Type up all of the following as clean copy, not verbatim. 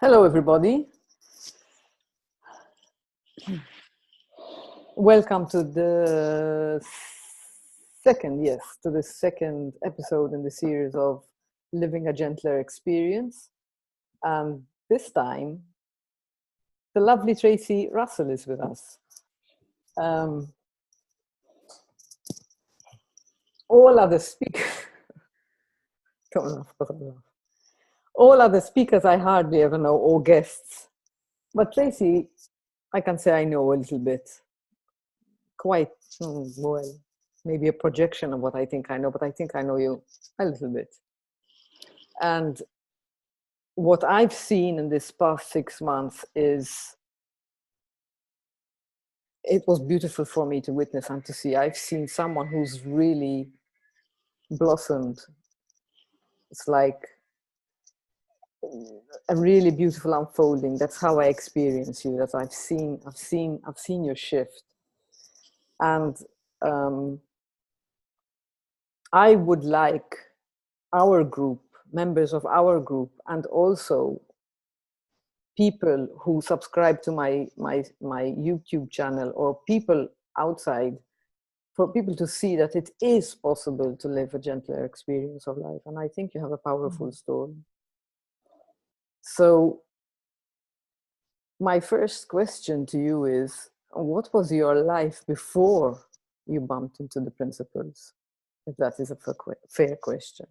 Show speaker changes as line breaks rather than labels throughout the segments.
Hello, everybody. Welcome to the second episode in the series of Living a Gentler Experience. And this time, the lovely Tracey Russell is with us. All other speakers, all other speakers I hardly ever know, or guests. But Tracey, I can say I know a little bit. Quite well, maybe a projection of what I think I know, but I think I know you a little bit. And what I've seen in this past 6 months is, it was beautiful for me to witness and to see. I've seen someone who's really blossomed. It's like a really beautiful unfolding. That's how I experience you. That I've seen your shift. And I would like our group, members of our group, and also people who subscribe to my YouTube channel, or people outside, for people to see that it is possible to live a gentler experience of life. And I think you have a powerful story. So my first question to you is, what was your life before you bumped into the principles? If that is a fair question.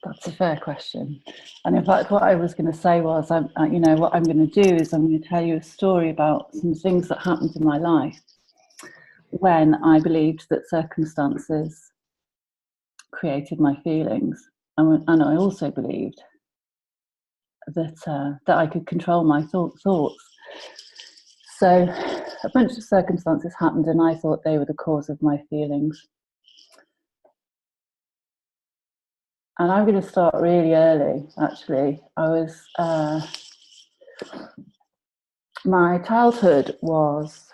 That's a fair question. And in fact, what I was going to say was, what I'm going to do is I'm going to tell you a story about some things that happened in my life when I believed that circumstances created my feelings. And I also believed that I could control my thoughts. So a bunch of circumstances happened and I thought they were the cause of my feelings. And I'm going to start really early, actually. My childhood was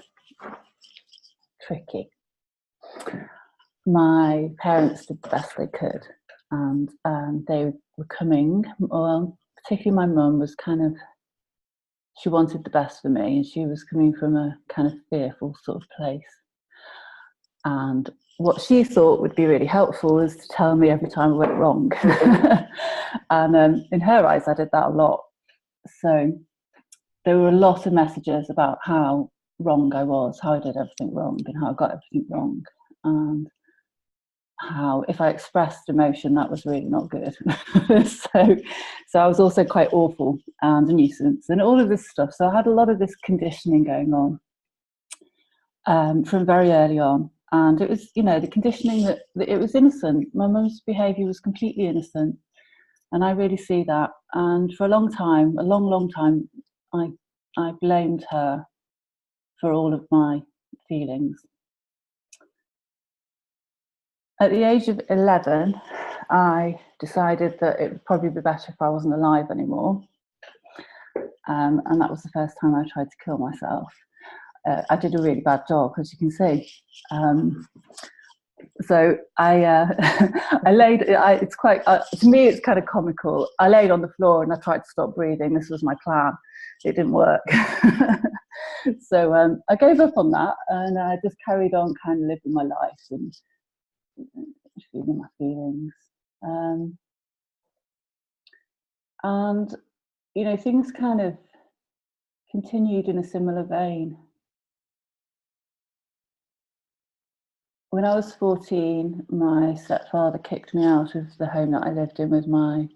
tricky. My parents did the best they could, and they were coming, well, particularly my mum was she wanted the best for me, and she was coming from a kind of fearful sort of place. And what she thought would be really helpful was to tell me every time I went wrong. And in her eyes, I did that a lot. So there were a lot of messages about how wrong I was, how I did everything wrong, and how I got everything wrong. And how if I expressed emotion, that was really not good. So I was also quite awful and a nuisance and all of this stuff. So I had a lot of this conditioning going on from very early on. And it was, the conditioning that it was innocent. My mum's behaviour was completely innocent. And I really see that. And for a long time, I blamed her for all of my feelings. At the age of 11, I decided that it would probably be better if I wasn't alive anymore. And that was the first time I tried to kill myself. I did a really bad job, as you can see. So I laid, to me it's kind of comical. I laid on the floor and I tried to stop breathing. This was my plan. It didn't work. So I gave up on that and I just carried on kind of living my life and feeling my feelings. And, things kind of continued in a similar vein. When I was 14, my stepfather kicked me out of the home that I lived in with my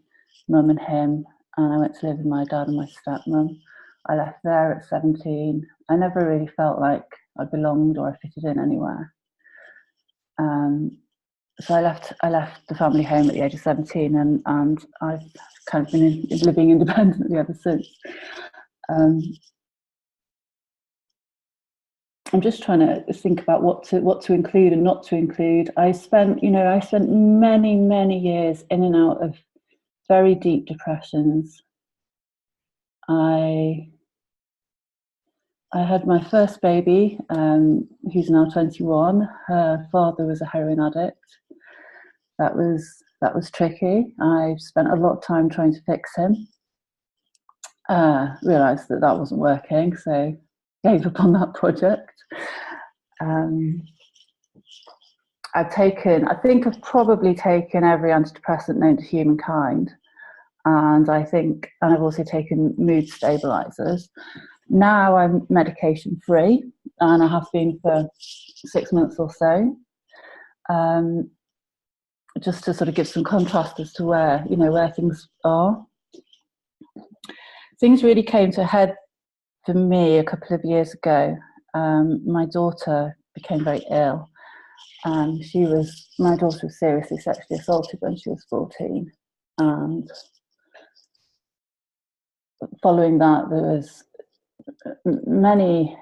mum and him, and I went to live with my dad and my stepmum. I left there at 17. I never really felt like I belonged or I fitted in anywhere. So I left the family home at the age of 17, and I've kind of been living independently ever since. I'm just trying to think about what to include and not to include. I spent many, many years in and out of very deep depressions. I had my first baby, who's now 21. Her father was a heroin addict. That was tricky. I spent a lot of time trying to fix him. realised that that wasn't working, so gave up on that project. I think I've probably taken every antidepressant known to humankind, and I've also taken mood stabilizers. Now I'm medication free, and I have been for 6 months or so. Just to sort of give some contrast as to where things are. Things really came to a head for me a couple of years ago. My daughter became very ill. My daughter was seriously sexually assaulted when she was 14. And following that, there was many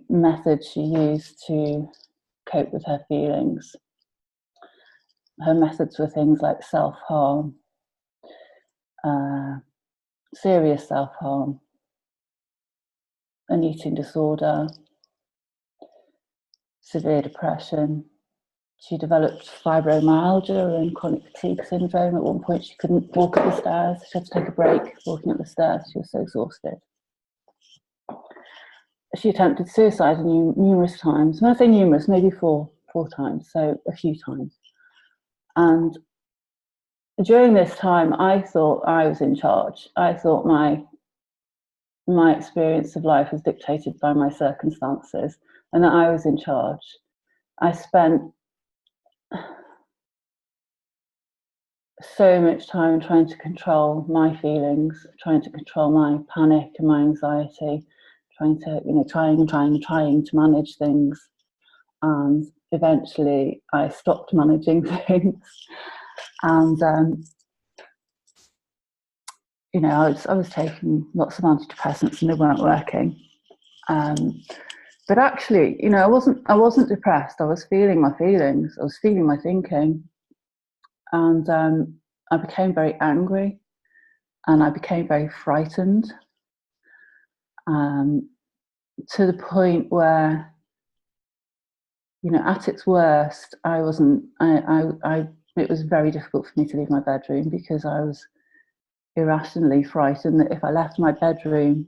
methods she used to cope with her feelings. Her methods were things like self-harm, serious self-harm, an eating disorder, severe depression. She developed fibromyalgia and chronic fatigue syndrome. At one point, she couldn't walk up the stairs. She had to take a break walking up the stairs. She was so exhausted. She attempted suicide numerous times. When I say numerous, maybe four times, so a few times. And during this time, I thought I was in charge. I thought my experience of life was dictated by my circumstances and that I was in charge. I spent so much time trying to control my feelings, trying to control my panic and my anxiety, trying to manage things. And eventually I stopped managing things. And, I was taking lots of antidepressants and they weren't working. But actually, I wasn't depressed. I was feeling my feelings. I was feeling my thinking. And I became very angry and I became very frightened, to the point where, at its worst, it was very difficult for me to leave my bedroom because I was irrationally frightened that if I left my bedroom,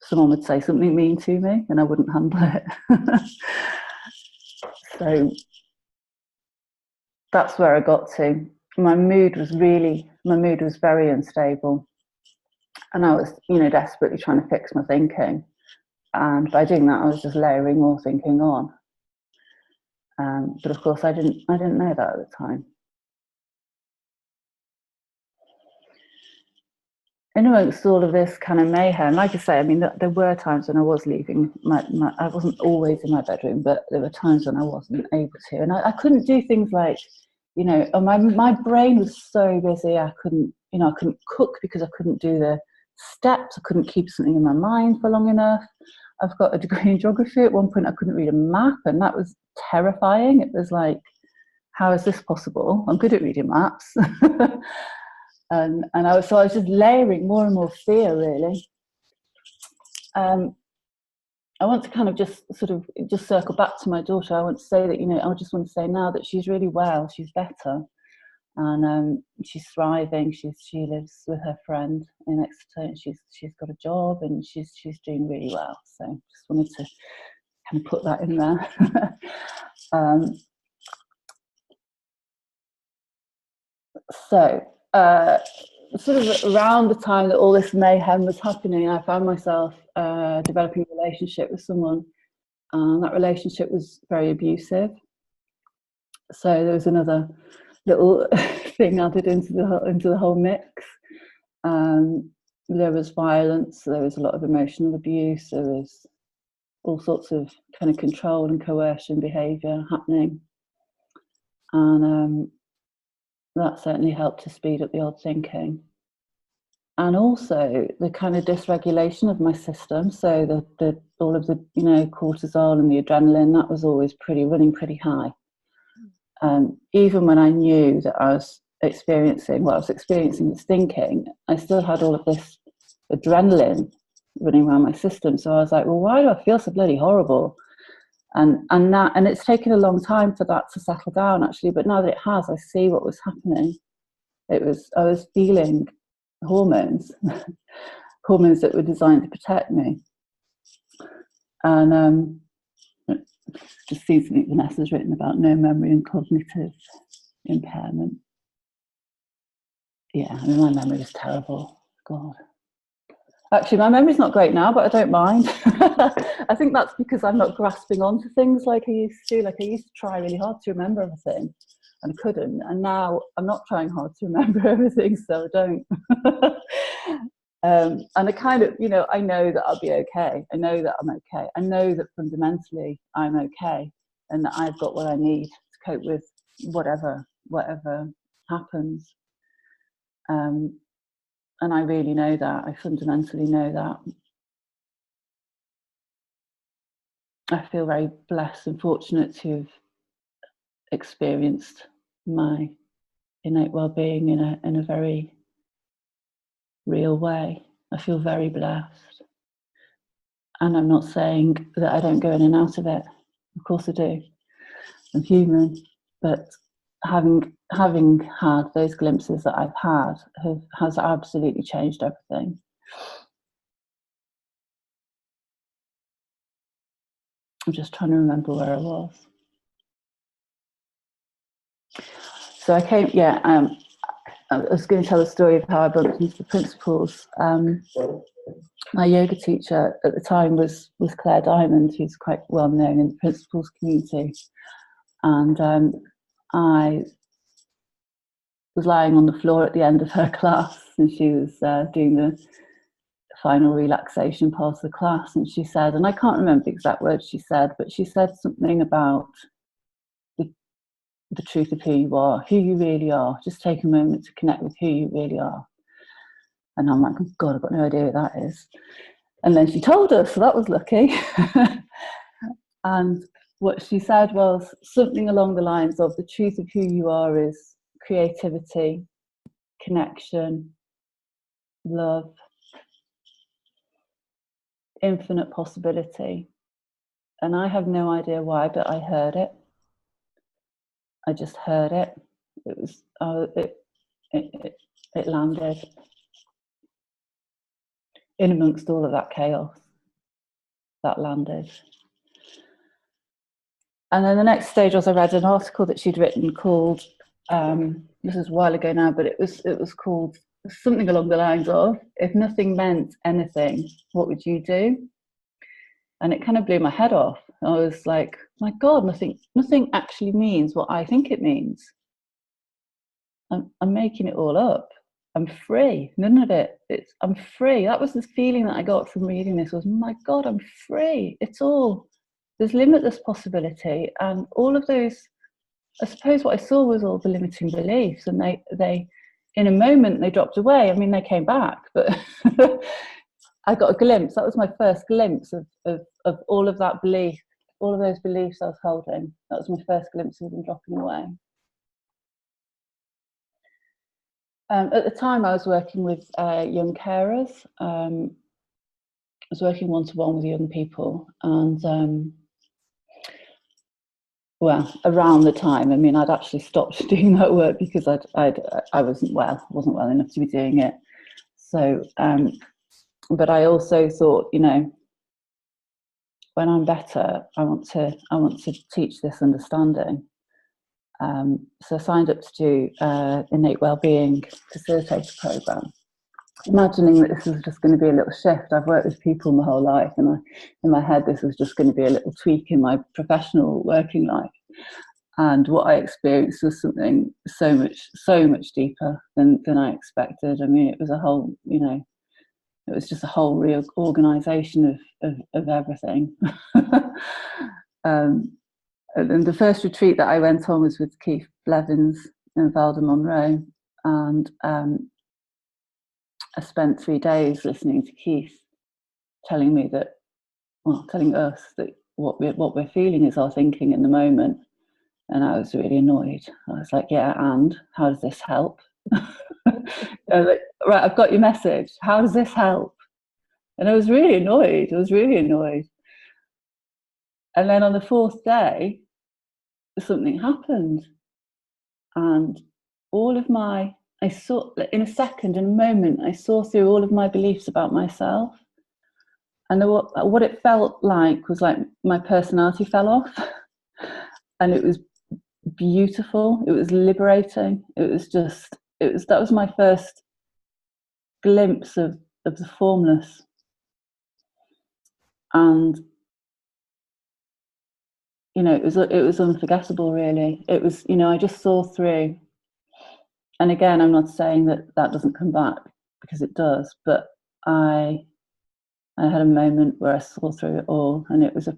someone would say something mean to me and I wouldn't handle it. So that's where I got to. My mood was very unstable. And I was, desperately trying to fix my thinking. And by doing that, I was just layering more thinking on. But of course, I didn't know that at the time. And amongst all of this kind of mayhem, like I say, I mean, there were times when I was leaving I wasn't always in my bedroom, but there were times when I wasn't able to. And I couldn't do things like, my brain was so busy. I couldn't cook because I couldn't do the steps. I couldn't keep something in my mind for long enough. I've got a degree in geography. At one point, I couldn't read a map, and that was terrifying. It was like, how is this possible? I'm good at reading maps. And I was just layering more and more fear, really. I want to kind of just circle back to my daughter. I want to say that, I just want to say now that she's really well. She's better, and she's thriving. She lives with her friend in Exeter, and she's got a job, and she's doing really well. So just wanted to kind of put that in there. Sort of around the time that all this mayhem was happening, I found myself developing a relationship with someone, and that relationship was very abusive. So there was another little thing added into the whole mix. There was violence, there was a lot of emotional abuse, there was all sorts of kind of control and coercion behaviour happening, and that certainly helped to speed up the odd thinking. And also the kind of dysregulation of my system. So all of the cortisol and the adrenaline, that was always running pretty high. Even when I knew that I was experiencing was thinking, I still had all of this adrenaline running around my system. So I was like, well, why do I feel so bloody horrible? And it's taken a long time for that to settle down, actually. But now that it has, I see what was happening. I was feeling hormones hormones that were designed to protect me. And just seems to be Vanessa's written about no memory and cognitive impairment. Yeah, I mean, my memory was terrible. God. Actually, my memory's not great now, but I don't mind. I think that's because I'm not grasping onto things like I used to. Like I used to try really hard to remember everything and couldn't. And now I'm not trying hard to remember everything, so I don't. And I kind of, I know that I'll be okay. I know that I'm okay. I know that fundamentally I'm okay and that I've got what I need to cope with whatever happens. And I really know that. I fundamentally know that. I feel very blessed and fortunate to have experienced my innate well-being in a very real way. I feel very blessed. And I'm not saying that I don't go in and out of it. Of course I do. I'm human. But having had those glimpses that I've had has absolutely changed everything. I'm just trying to remember where I was. So I came, I was going to tell the story of how I bumped into the principals. My yoga teacher at the time was Claire Diamond, who's quite well known in the principals community. And I was lying on the floor at the end of her class, and she was doing the final relaxation part of the class. And she said, and I can't remember the exact words she said, but she said something about the truth of who you are, who you really are. Just take a moment to connect with who you really are. And I'm like, oh God, I've got no idea what that is. And then she told us, so that was lucky. And what she said was something along the lines of the truth of who you are is creativity, connection, love, infinite possibility. And I have no idea why, but I heard it. I just heard it. It was, it landed in amongst all of that chaos. That landed. And then the next stage was I read an article that she'd written called, this is a while ago now, but it was called something along the lines of, if nothing meant anything, what would you do? And it kind of blew my head off. I was like, my God, nothing actually means what I think it means. I'm making it all up. I'm free. None of it. I'm free. That was the feeling that I got from reading this was, my God, I'm free. It's all, there's limitless possibility. And all of those, I suppose what I saw was all the limiting beliefs, and they in a moment, they dropped away. I mean, they came back, but I got a glimpse. That was my first glimpse of all of that belief, all of those beliefs I was holding. That was my first glimpse of them dropping away. At the time, I was working with young carers. I was working one-to-one with young people, and well, around the time, I mean, I'd actually stopped doing that work because I wasn't well enough to be doing it. So, but I also thought, when I'm better, I want to teach this understanding. So I signed up to do innate wellbeing facilitator program, imagining that this was just going to be a little shift. I've worked with people my whole life, and in my head, this was just going to be a little tweak in my professional working life. And what I experienced was something so much deeper than I expected. I mean, it was a whole, it was just a whole reorganization of everything. And the first retreat that I went on was with Keith Blevins and Valda Monroe, and I spent 3 days listening to Keith telling us that what we're feeling is our thinking in the moment. And I was really annoyed. I was like, yeah, and how does this help? I was like, right, I've got your message. How does this help? And I was really annoyed. And then on the 4th day, something happened. And all of my I saw, in a second, in a moment, I saw through all of my beliefs about myself. And what it felt like was like my personality fell off. And it was beautiful. It was liberating. That was my first glimpse of the formless. And, you know, it was unforgettable, really. It was, you know, I just saw through. And again, I'm not saying that doesn't come back, because it does, but I had a moment where I saw through it all, and it was a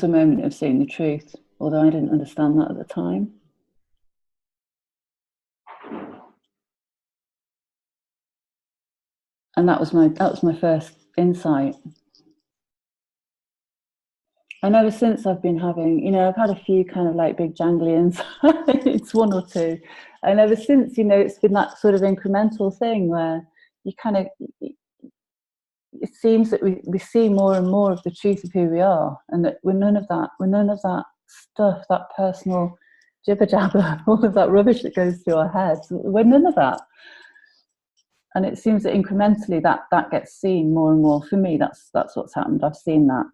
moment of seeing the truth, although I didn't understand that at the time. And that was my first insight. And ever since I've been having, you know, I've had a few kind of like big jangly insights, one or two. And ever since, you know, it's been that sort of incremental thing where you kind of, it seems that we see more and more of the truth of who we are, and that we're none of that stuff, that personal jibber jabber, all of that rubbish that goes through our heads. We're none of that. And it seems that incrementally that gets seen more and more. For me, that's what's happened. I've seen that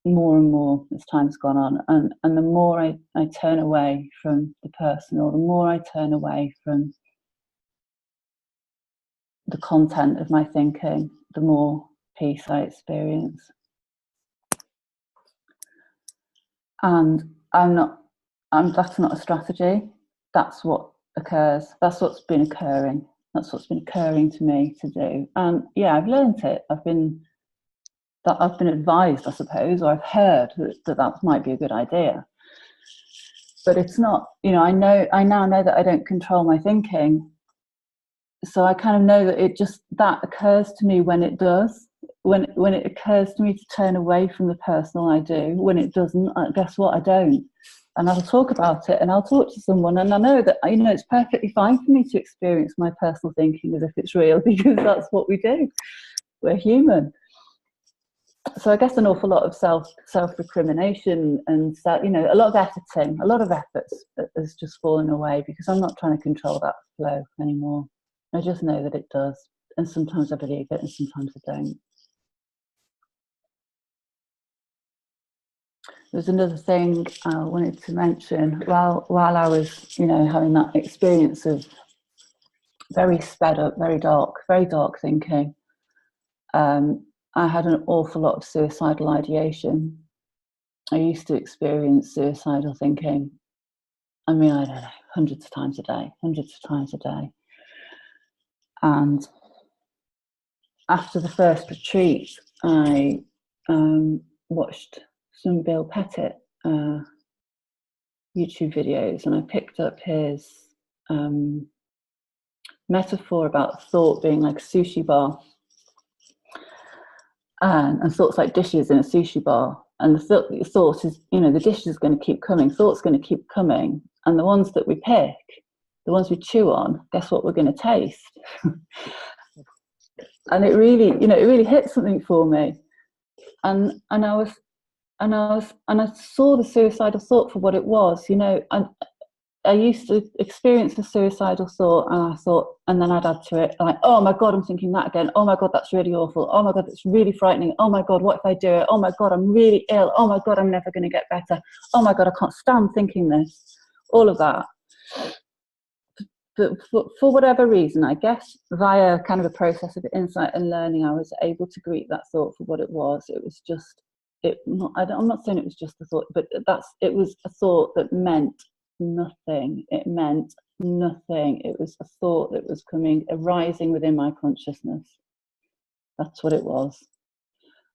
more and more as time's gone on, and the more I turn away from the personal, the more I turn away from the content of my thinking, the more peace I experience. And that's not a strategy. That's what occurs. That's what's been occurring. That's what's been occurring to me to do. And yeah, I've learned it. I've been advised, I suppose, or I've heard that might be a good idea. But it's not, you know, I now know that I don't control my thinking. So I kind of know that that occurs to me when it does. When it occurs to me to turn away from the personal, I do. When it doesn't, guess what? I don't. And I'll talk about it, and I'll talk to someone, and I know that, you know, it's perfectly fine for me to experience my personal thinking as if it's real, because that's what we do. We're human. So I guess an awful lot of self-recrimination and, you know, a lot of editing, a lot of efforts has just fallen away, because I'm not trying to control that flow anymore. I just know that it does, and sometimes I believe it and sometimes I don't. There's another thing I wanted to mention. While I was, you know, having that experience of very sped up, very dark thinking, I had an awful lot of suicidal ideation. I used to experience suicidal thinking, I mean, I don't know, hundreds of times a day. And after the first retreat, I watched some Bill Pettit YouTube videos, and I picked up his metaphor about thought being like a sushi bar, and thoughts like dishes in a sushi bar. And the thought is, you know, the dish is going to keep coming, thought's going to keep coming, and the ones that we pick, the ones we chew on, guess what we're going to taste? And it really hit something for me. And I saw the suicidal thought for what it was. You know, I used to experience the suicidal thought, and I thought, and then I'd add to it, like, oh my God, I'm thinking that again. Oh my God, that's really awful. Oh my God, that's really frightening. Oh my God, what if I do it? Oh my God, I'm really ill. Oh my God, I'm never going to get better. Oh my God, I can't stand thinking this. All of that. But for whatever reason, I guess via kind of a process of insight and learning, I was able to greet that thought for what it was. It was just, I'm not saying it was just a thought, but it was a thought that meant nothing. It meant nothing. It was a thought that was arising within my consciousness. That's what it was.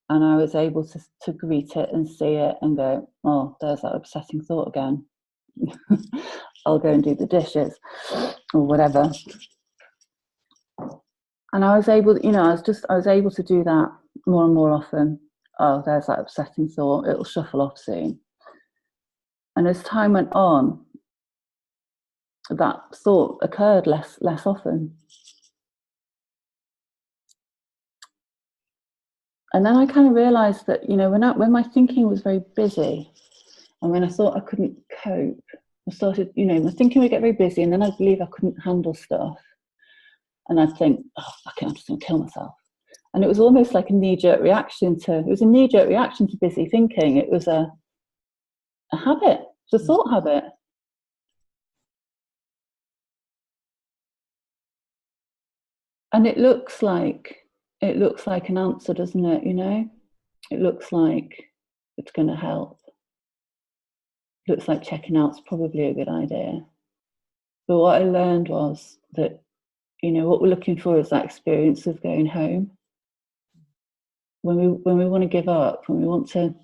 And I was able to greet it and see it and go, oh, there's that upsetting thought again. I'll go and do the dishes or whatever. And I was able, you know, I was able to do that more and more often. Oh, there's that upsetting thought. It'll shuffle off soon. And as time went on, that thought occurred less often. And then I kind of realized that, you know, when my thinking was very busy, And when I thought I couldn't cope, I started, my thinking would get very busy, and then I'd believe I couldn't handle stuff. And I'd think, oh, fuck it, I'm just going to kill myself. And it was almost like a knee-jerk reaction to busy thinking. It was a habit, it's a thought habit. And it looks like an answer, doesn't it? It looks like it's going to help. It looks like checking out's probably a good idea. But what I learned was that, what we're looking for is that experience of going home. When we want to give up, when we want to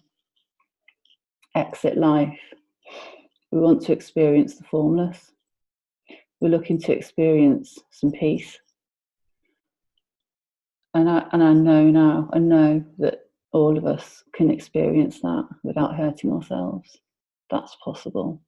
exit life, we want to experience the formless. We're looking to experience some peace. And I know that all of us can experience that without hurting ourselves. That's possible.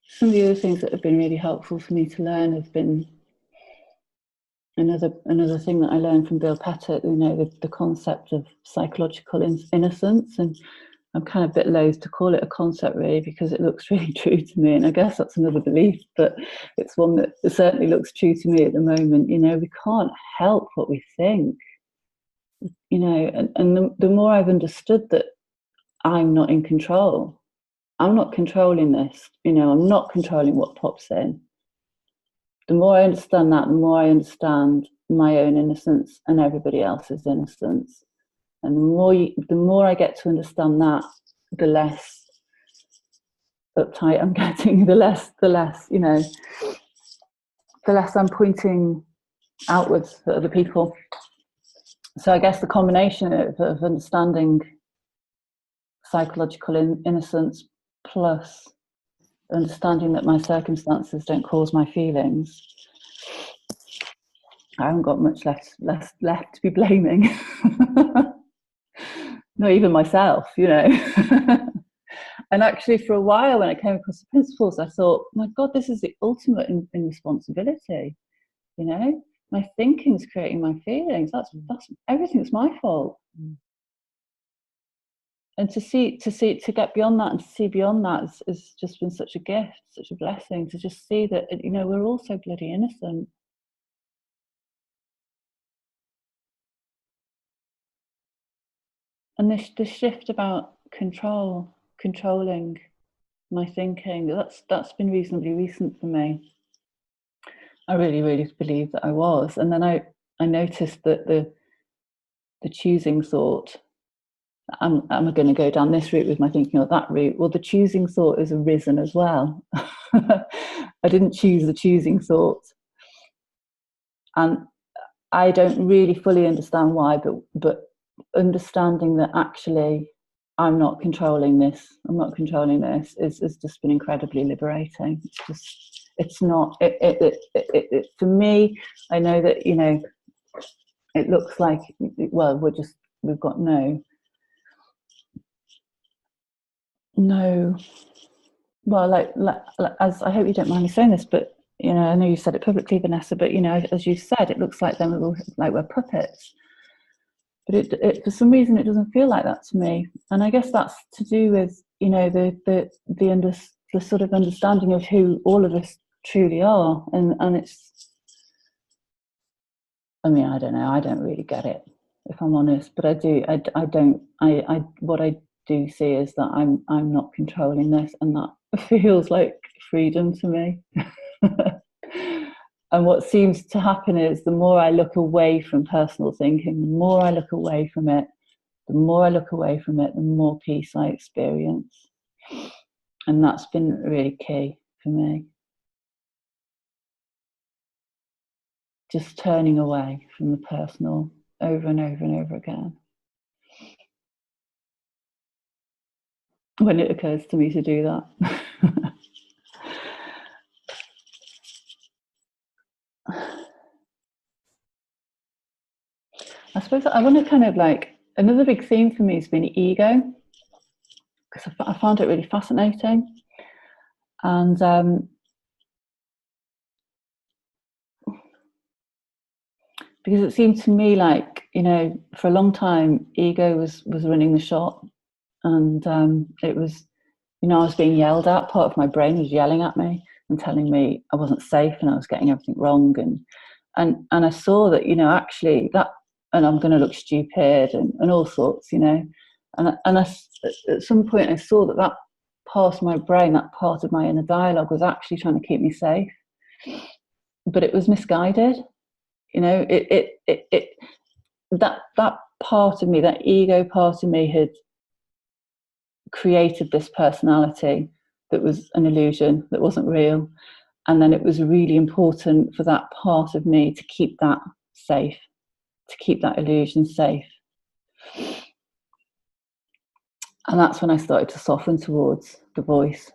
Some of the other things that have been really helpful for me to learn have been another thing that I learned from Bill Pettit, the concept of psychological innocence. And I'm kind of a bit loath to call it a concept, really, because it looks really true to me. And I guess that's another belief, but it's one that certainly looks true to me at the moment. We can't help what we think. And the more I've understood that I'm not in control, I'm not controlling this, I'm not controlling what pops in. The more I understand that, the more I understand my own innocence and everybody else's innocence. And the more I get to understand that, the less uptight I'm getting, the less I'm pointing outwards at other people. So I guess the combination of understanding psychological innocence plus understanding that my circumstances don't cause my feelings, I haven't got much left to be blaming. Not even myself, And actually, for a while, when I came across the principles, I thought, my God, this is the ultimate in responsibility. My thinking is creating my feelings. That's everything's my fault. And to get beyond that and to see beyond that has just been such a gift, such a blessing, to just see that, we're all so bloody innocent. And the shift about controlling my thinking, that's been reasonably recent for me. I really, really believe that I was. And then I noticed that the choosing thought, am I going to go down this route with my thinking or that route? Well, the choosing thought has arisen as well. I didn't choose the choosing thought. And I don't really fully understand why, but understanding that actually I'm not controlling this is just been incredibly liberating. It's not for me. I know that it looks like, well, we've got no well, like as I hope you don't mind me saying this, but I know you said it publicly, Vanessa, but as you said, it looks like we're puppets. But it for some reason it doesn't feel like that to me, and I guess that's to do with the sort of understanding of who all of us truly are, and it's. I mean, I don't know. I don't really get it, if I'm honest. But I do. I don't. What I do see is that I'm not controlling this, and that feels like freedom to me. And what seems to happen is the more I look away from personal thinking, the more I look away from it, the more peace I experience. And that's been really key for me. Just turning away from the personal over and over and over again. When it occurs to me to do that. I suppose I want to kind of another big theme for me has been ego. because I found it really fascinating. And because it seemed to me like, you know, for a long time, ego was running the shop. And it was, you know, I was being yelled at. Part of my brain was yelling at me and telling me I wasn't safe and I was getting everything wrong. And I saw that, you know, actually that, and I'm going to look stupid and all sorts, you know. And at some point I saw that part of my brain, that part of my inner dialogue was actually trying to keep me safe. But it was misguided. You know, that part of me, that ego part of me had created this personality that was an illusion, that wasn't real. And then it was really important for that part of me to keep that safe, to keep that illusion safe. And that's when I started to soften towards the voice.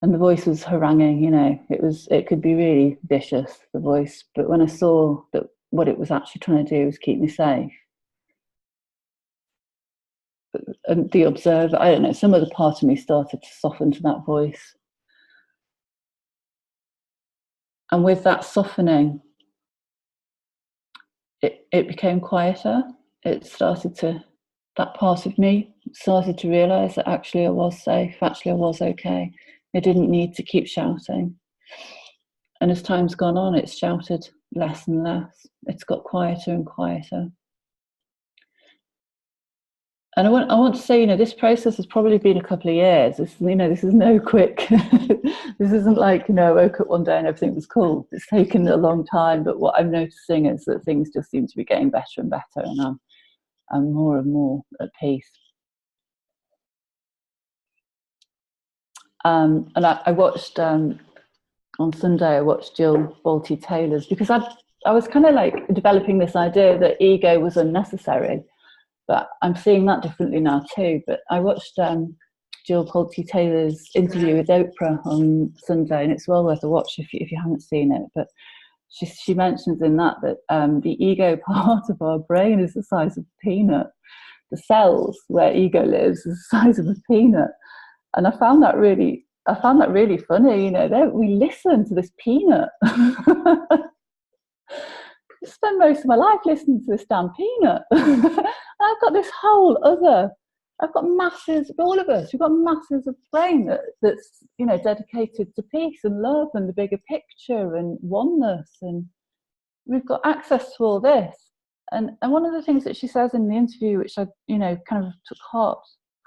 And the voice was haranguing, you know, it could be really vicious, the voice. But when I saw that what it was actually trying to do was keep me safe, and the observer, I don't know, some other part of me started to soften to that voice. And with that softening, it became quieter. It started to, that part of me started to realise that actually I was safe, actually I was okay. I didn't need to keep shouting. And as time's gone on, it's shouted less and less. It's got quieter and quieter. And I want to say, you know, this process has probably been a couple of years. This, you know, this is no quick. This isn't like, you know, I woke up one day and everything was cool. It's taken a long time. But what I'm noticing is that things just seem to be getting better and better, and I'm more and more at peace. And I watched on Sunday. I watched Jill Bolte Taylor's, because I was kind of like developing this idea that ego was unnecessary. But I'm seeing that differently now too. But I watched Jill Bolte Taylor's interview with Oprah on Sunday, and it's well worth a watch if you haven't seen it. But she mentions in that the ego part of our brain is the size of a peanut. The cells where ego lives is the size of a peanut, and I found that really funny. You know, we listen to this peanut. I spend most of my life listening to this damn peanut. I've got this whole other, I've got masses, all of us, we've got masses of brain that's, you know, dedicated to peace and love and the bigger picture and oneness. And we've got access to all this. And one of the things that she says in the interview, which I, you know, kind of took heart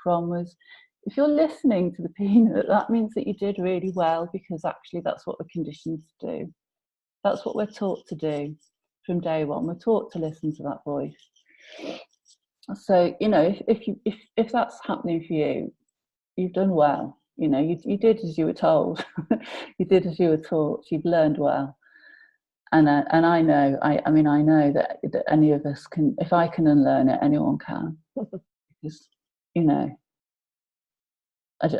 from, was, if you're listening to the peanut, that means that you did really well, because actually that's what we're conditioned to do. That's what we're taught to do from day one. We're taught to listen to that voice. So, you know, if that's happening for you, you've done well. You know, you did as you were told. You did as you were taught. You've learned well. And I know, I mean, I know that any of us can. If I can unlearn it, anyone can. Because, you know,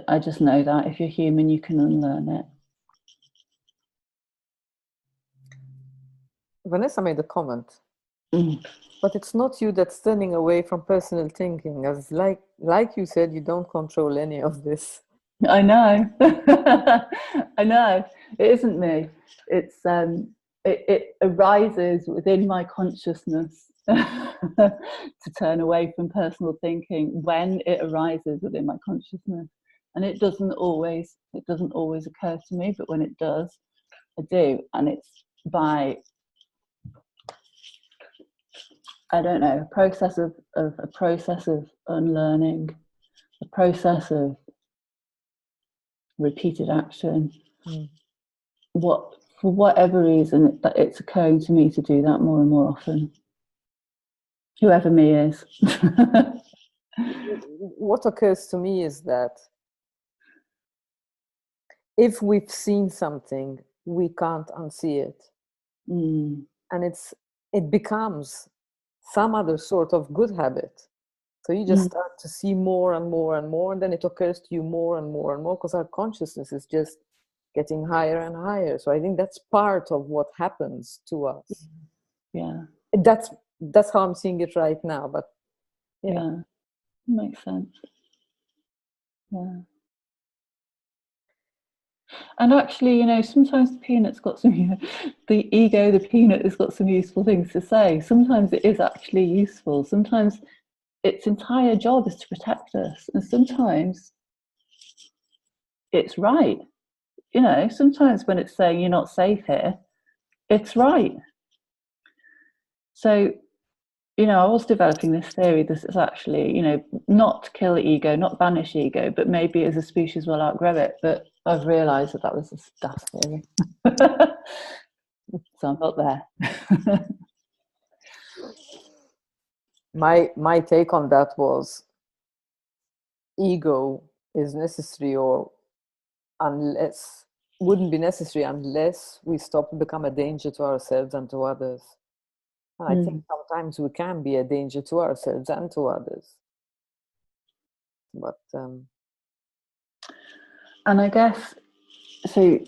I just know that if you're human, you can unlearn it.
Vanessa made a comment. But it's not you that's turning away from personal thinking. As like you said, you don't control any of this.
I know. I know. It isn't me. It's it arises within my consciousness to turn away from personal thinking when it arises within my consciousness. And it doesn't always occur to me, but when it does, I do. And it's by, I don't know, a process of unlearning, a process of repeated action. For whatever reason, it's occurring to me to do that more and more often. Whoever me is.
What occurs to me is that if we've seen something, we can't unsee it. And it becomes some other sort of good habit. So you just start to see more and more and more, and then it occurs to you more and more and more, because our consciousness is just getting higher and higher. So I think that's part of what happens to us.
Yeah.
That's how I'm seeing it right now. But
yeah makes sense. Yeah. And actually, you know, sometimes the peanut's got some, the ego, the peanut has got some useful things to say. Sometimes it is actually useful. Sometimes its entire job is to protect us. And sometimes it's right. You know, sometimes when it's saying you're not safe here, it's right. So, you know, I was developing this theory. This is actually, you know, not kill ego, not banish ego, but maybe as a species we'll outgrow it. But I've realised that that was a stuff theory. So I'm not there.
My take on that was ego is necessary, or unless wouldn't be necessary unless we stop to become a danger to ourselves and to others. And I think sometimes we can be a danger to ourselves and to others. But
and I guess, so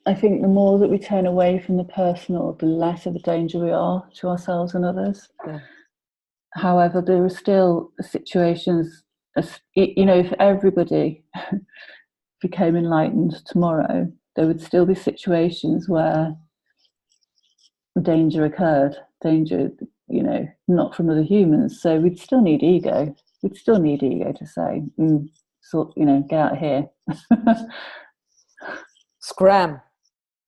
I think the more that we turn away from the personal, the less of a danger we are to ourselves and others.
yeah.
However, there are still situations, you know, if everybody became enlightened tomorrow, there would still be situations where danger occurred. Danger, you know, not from other humans. So we'd still need ego. We'd still need ego to say, so, you know, get out of here.
Scram.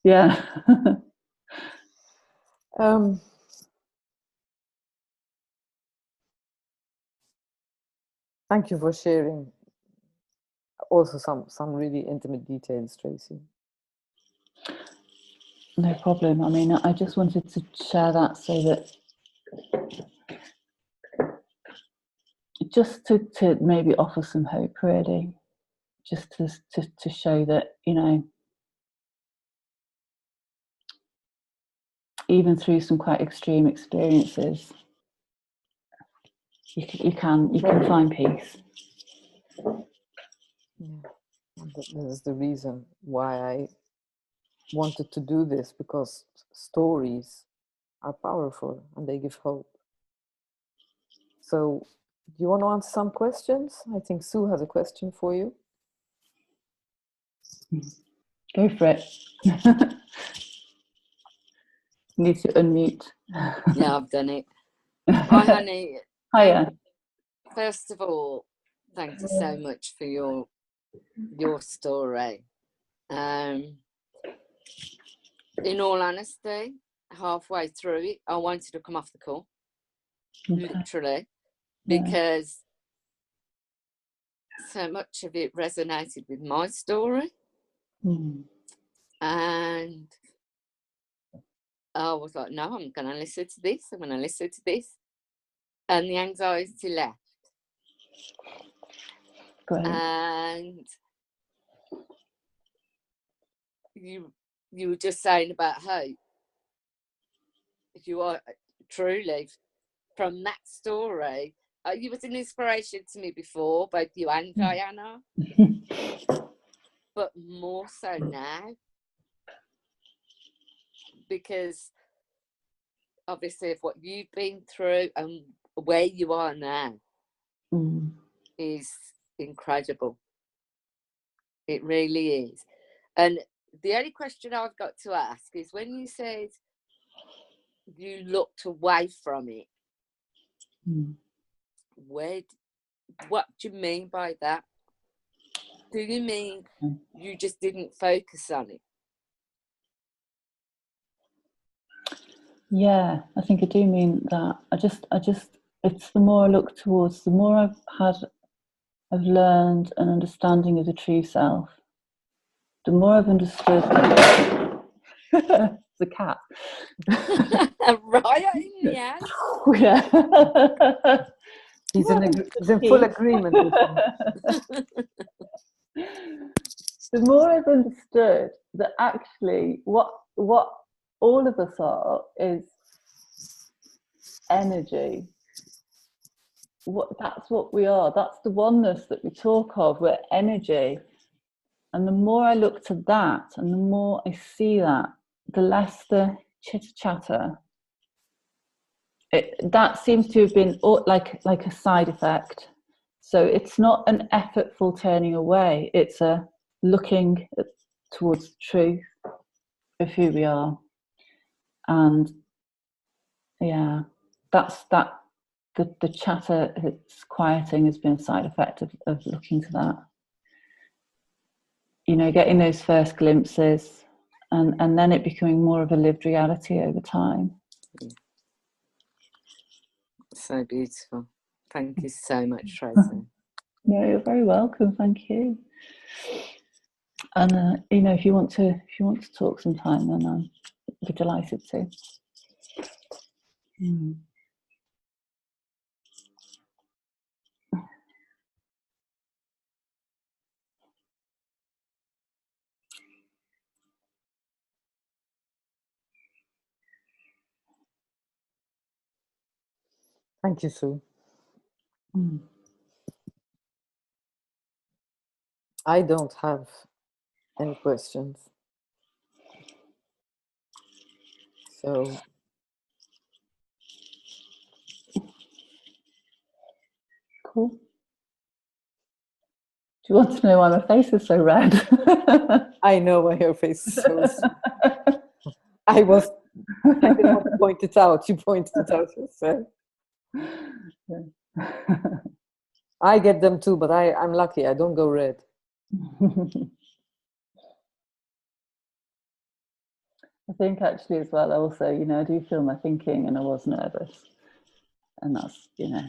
Yeah.
Thank you for sharing also some really intimate details, Tracey.
No problem. I mean, I just wanted to share that so that just to maybe offer some hope, really, just to show that, you know, even through some quite extreme experiences, you can find peace.
Yeah. This is the reason why I wanted to do this, because stories are powerful and they give hope. So, do you want to answer some questions? I think Sue has a question for you.
Go for it. Need to unmute.
Yeah, I've done it. Hi, honey.
Hiya.
First of all, thank you so much for your story. In all honesty, halfway through it, I wanted to come off the call, literally, because so much of it resonated with my story. And I was like, no, I'm going to listen to this. I'm going to listen to this. And the anxiety left.
Great.
And you were just saying about hope. You are truly, from that story, you was an inspiration to me before, both you and Diana, but more so now, because obviously of what you've been through and where you are now is incredible. It really is. And the only question I've got to ask is, when you said you looked away from it, what do you mean by that? Do you mean you just didn't focus on it?
Yeah, I think I do mean that. I just, it's the more I look towards, the more I've learned an understanding of the true self, the more I've understood. The cat.
Right in the end.
Yeah.
He's in full agreement with me.
The more I've understood that actually what all of us are is energy. That's what we are. That's the oneness that we talk of. We're energy. And the more I look to that, and the more I see that, the less the chitter chatter. That seems to have been like a side effect. So it's not an effortful turning away. It's a looking towards the truth of who we are. And yeah, that's that. The chatter, it's quieting, has been a side effect of looking to that. You know, getting those first glimpses, and then it becoming more of a lived reality over time.
So beautiful. Thank you so much, Tracey.
No, you're very welcome. Thank you. And you know, if you want to talk sometime, then I'd be delighted to.
Thank you, Sue. I don't have any questions. So
Cool. Do you want to know why my face is so red?
I know why your face is so. I did not point it out. You pointed it out yourself. I get them too, but I'm lucky. I don't go red.
I think actually as well, also, you know, I do feel my thinking, and I was nervous. And that's, you know,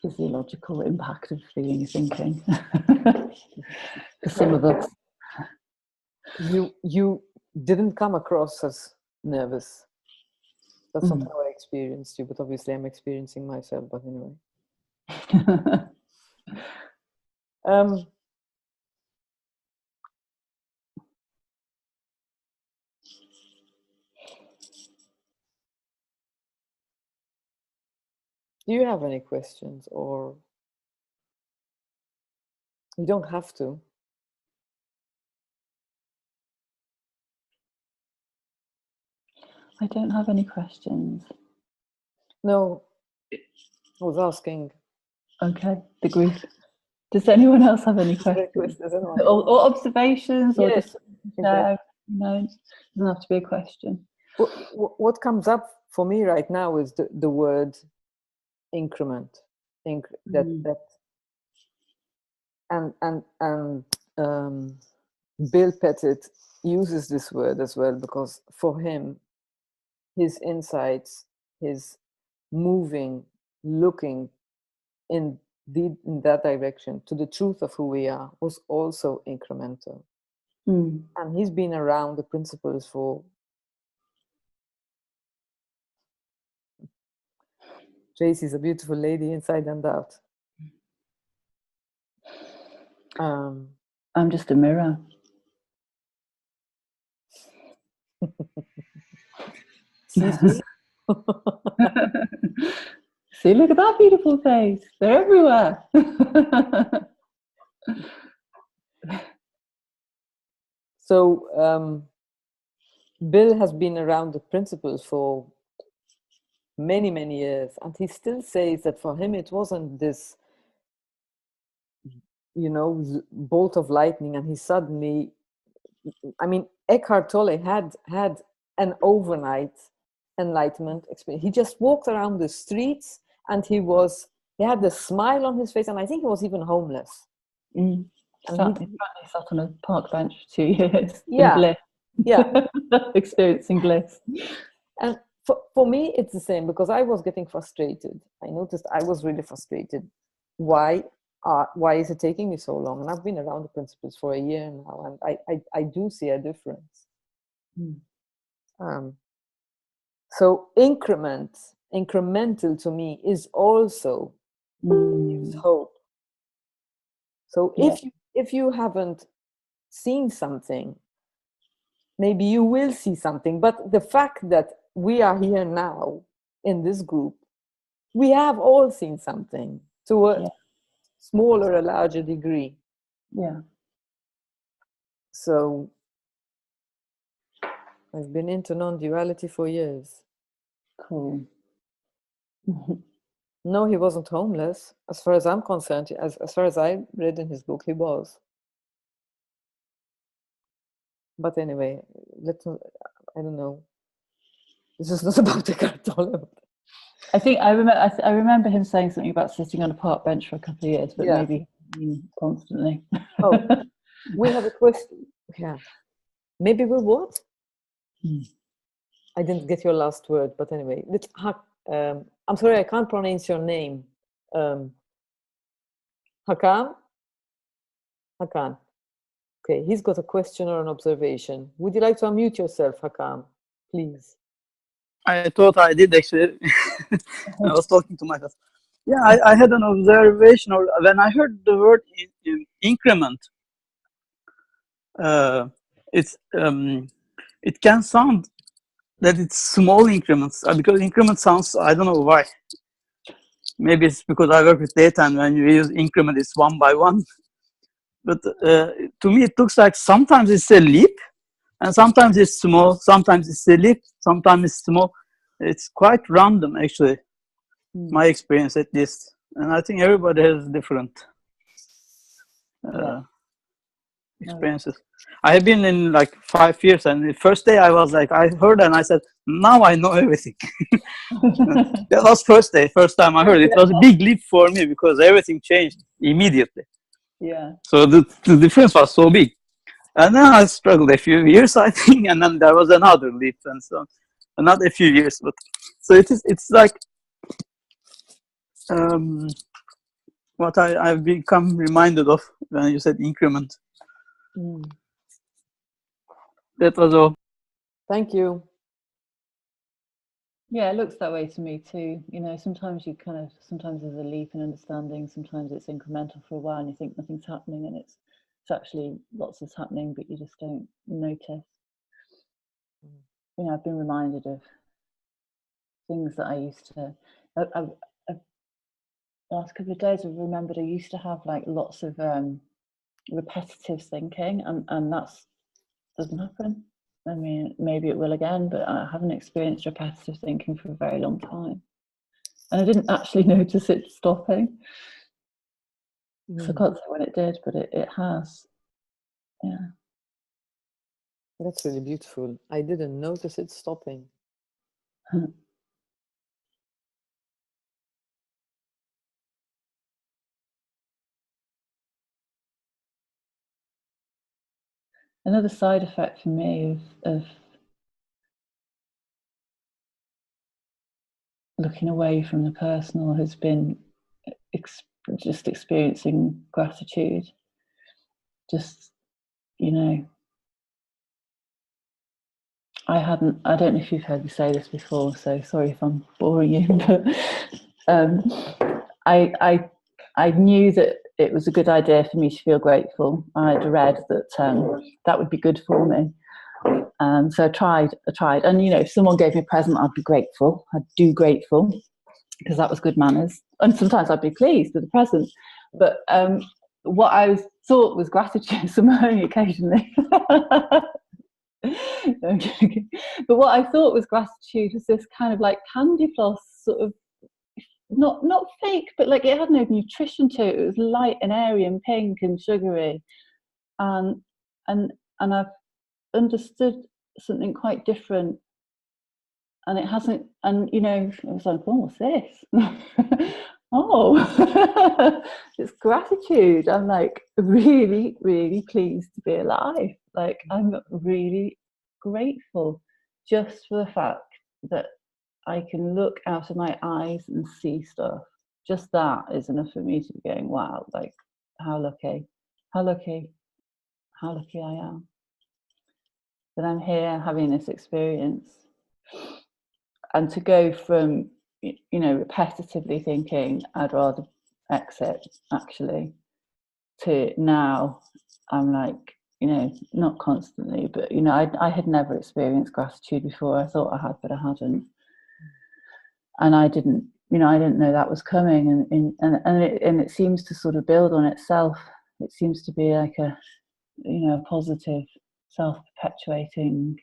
physiological impact of feeling your thinking. For some of us.
You didn't come across as nervous. That's not how I experienced you, but obviously I'm experiencing myself, but anyway. Do you have any questions, or you don't have to?
I don't have any questions.
No, I was asking.
Okay, the group. Does anyone else have any questions? Or observations, or just share? No, it doesn't have to be a question.
What comes up for me right now is the word increment. Bill Pettit uses this word as well, because for him, his insights, his moving, looking in that direction to the truth of who we are was also incremental. And he's been around the principles for Tracey's a beautiful lady inside and out.
I'm just a mirror.
See?
See, look at that beautiful face. They're everywhere.
So Bill has been around the principles for many, many years, and he still says that for him it wasn't this, you know, bolt of lightning, and he suddenly, I mean, Eckhart Tolle had an overnight enlightenment experience. He just walked around the streets, and he had a smile on his face, and I think he was even homeless.
And he sat on a park bench for 2 years.
Yeah.
In bliss.
Yeah.
Experiencing bliss.
And for me, it's the same, because I was getting frustrated. I noticed I was really frustrated. Why is it taking me so long? And I've been around the principles for a year now, and I do see a difference. So incremental to me is also gives hope. So if you haven't seen something, maybe you will see something. But the fact that we are here now in this group, we have all seen something to a smaller or larger degree.
Yeah.
So I've been into non-duality for years.
Cool.
No, he wasn't homeless. As far as I'm concerned, as far as I read in his book, he was. But anyway, let's not, I don't know. This is not about Eckhart Tolle.
I think I remember him saying something about sitting on a park bench for a couple of years, but
Yeah.
maybe constantly.
Oh, we have a question. Yeah. Maybe we'll what? I didn't get your last word, but anyway. I'm sorry, I can't pronounce your name. Hakan? Hakan. Okay, he's got a question or an observation. Would you like to unmute yourself, Hakan? Please.
I thought I did actually. I was talking to myself. Yeah, I had an observation, or when I heard the word increment, it's it can sound that it's small increments because increment sounds, I don't know why. Maybe it's because I work with data and when you use increment, it's one by one. But to me, it looks like sometimes it's a leap and sometimes it's small, sometimes it's a leap, sometimes it's small. It's quite random, actually, my experience at least. And I think everybody has different experiences. I have been in like 5 years, and the first day I was like, I heard and I said, now I know everything. That was first time I heard it. It was a big leap for me because everything changed immediately.
Yeah.
So the difference was so big. And then I struggled a few years, I think, and then there was another leap and so on. Not a few years, but so it's like what I've become reminded of when you said increment. That was all.
Thank you.
Yeah, it looks that way to me too. You know, sometimes sometimes there's a leap in understanding, sometimes it's incremental for a while and you think nothing's happening and it's actually lots is happening, but you just don't notice. You know, I've been reminded of things that I used to, last couple of days I've remembered I used to have like lots of repetitive thinking and that's doesn't happen. I mean, maybe it will again, but I haven't experienced repetitive thinking for a very long time. And I didn't actually notice it stopping. So I can't say when it did, but it has. Yeah.
That's really beautiful. I didn't notice it stopping.
Another side effect for me of looking away from the personal has been just experiencing gratitude. Just, you know, I don't know if you've heard me say this before, so sorry if I'm boring you, but I knew that it was a good idea for me to feel grateful. I'd read that that would be good for me. So I tried. And, you know, if someone gave me a present, I'd be grateful. I'd do grateful because that was good manners. And sometimes I'd be pleased with the present. But what I thought was gratitude, somewhere occasionally. But what I thought was gratitude was this kind of like candy floss sort of, not fake, but like it had no nutrition to it. It was light and airy and pink and sugary, and I've understood something quite different, and it hasn't. And you know, I was like, oh, what's this? Oh, it's gratitude. I'm like really, really pleased to be alive. Like I'm really grateful just for the fact that I can look out of my eyes and see stuff. Just that is enough for me to be going, wow, like how lucky I am that I'm here having this experience. And to go from, you know, repetitively thinking I'd rather exit actually, to now I'm like, you know, not constantly, but you know, I had never experienced gratitude before. I thought I had, but I hadn't. And I didn't know that was coming, and it seems to sort of build on itself. It seems to be like a, you know, a positive, self-perpetuating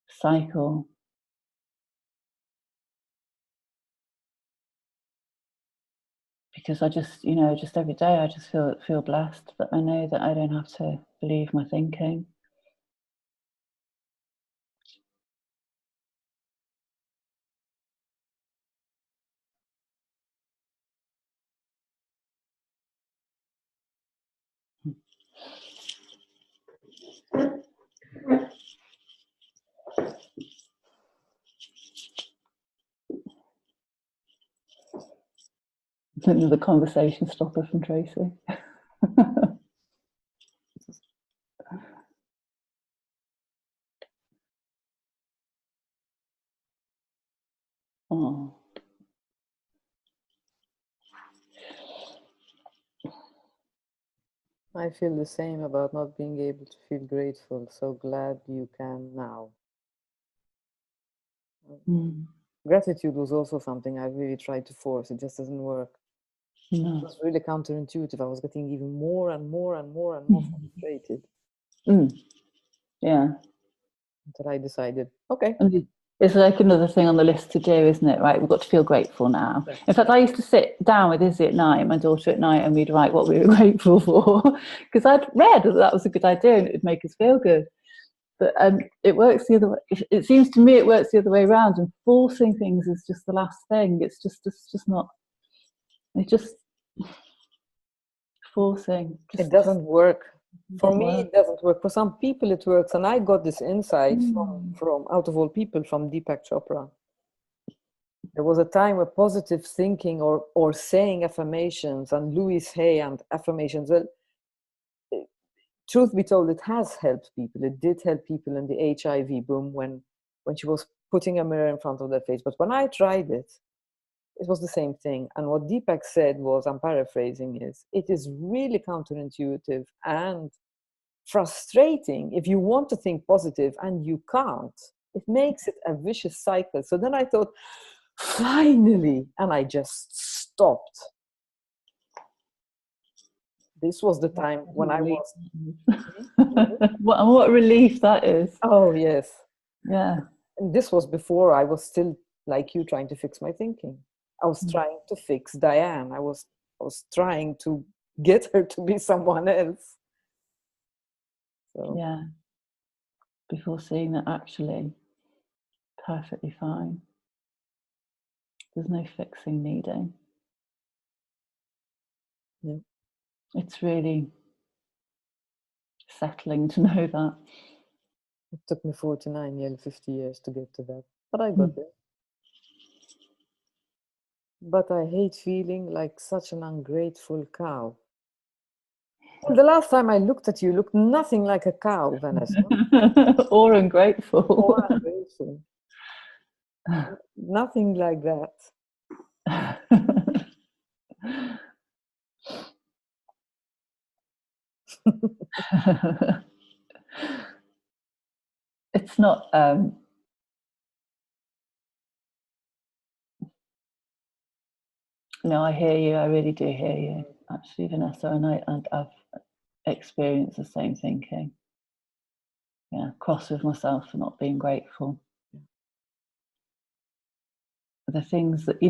cycle. because I just, just every day I just feel blessed that I know that I don't have to believe my thinking. Another conversation stopper from Tracey. Oh.
I feel the same about not being able to feel grateful. So glad you can now. Gratitude was also something I really tried to force. It just doesn't work.
No.
It was really counterintuitive. I was getting even more and more and more and more frustrated.
Yeah.
Until I decided, okay.
And it's like another thing on the list to do, isn't it? Right, we've got to feel grateful now. Right. In fact, I used to sit down with Izzy at night, my daughter at night, and we'd write what we were grateful for, because I'd read that was a good idea and it would make us feel good. But it works the other way. It seems to me it works the other way around, and forcing things is just the last thing. It's just not. It's just forcing.
It doesn't work. For me, it doesn't work. For some people, it works. And I got this insight from out of all people, from Deepak Chopra. There was a time where positive thinking or saying affirmations and Louise Hay and affirmations, well, truth be told, it has helped people. It did help people in the HIV boom when she was putting a mirror in front of their face. But when I tried it, it was the same thing. And what Deepak said was, I'm paraphrasing, is it is really counterintuitive and frustrating if you want to think positive and you can't. It makes it a vicious cycle. So then I thought, finally, and I just stopped. This was the time when I was...
what relief that is.
Oh, yes.
Yeah.
And this was before I was still, like you, trying to fix my thinking. I was trying to fix Diane. I was trying to get her to be someone else. So.
Yeah. Before seeing that actually perfectly fine. There's no fixing needing.
Yeah.
It's really settling to know that.
It took me 49 years, 50 years to get to that. But I got there. But I hate feeling like such an ungrateful cow. Well, the last time I looked at you, looked nothing like a cow, Vanessa.
Or ungrateful.
Or ungrateful. Nothing like that.
It's not... No, I hear you. I really do hear you, actually, Vanessa. And I've experienced the same thinking. Yeah, cross with myself for not being grateful. The things that,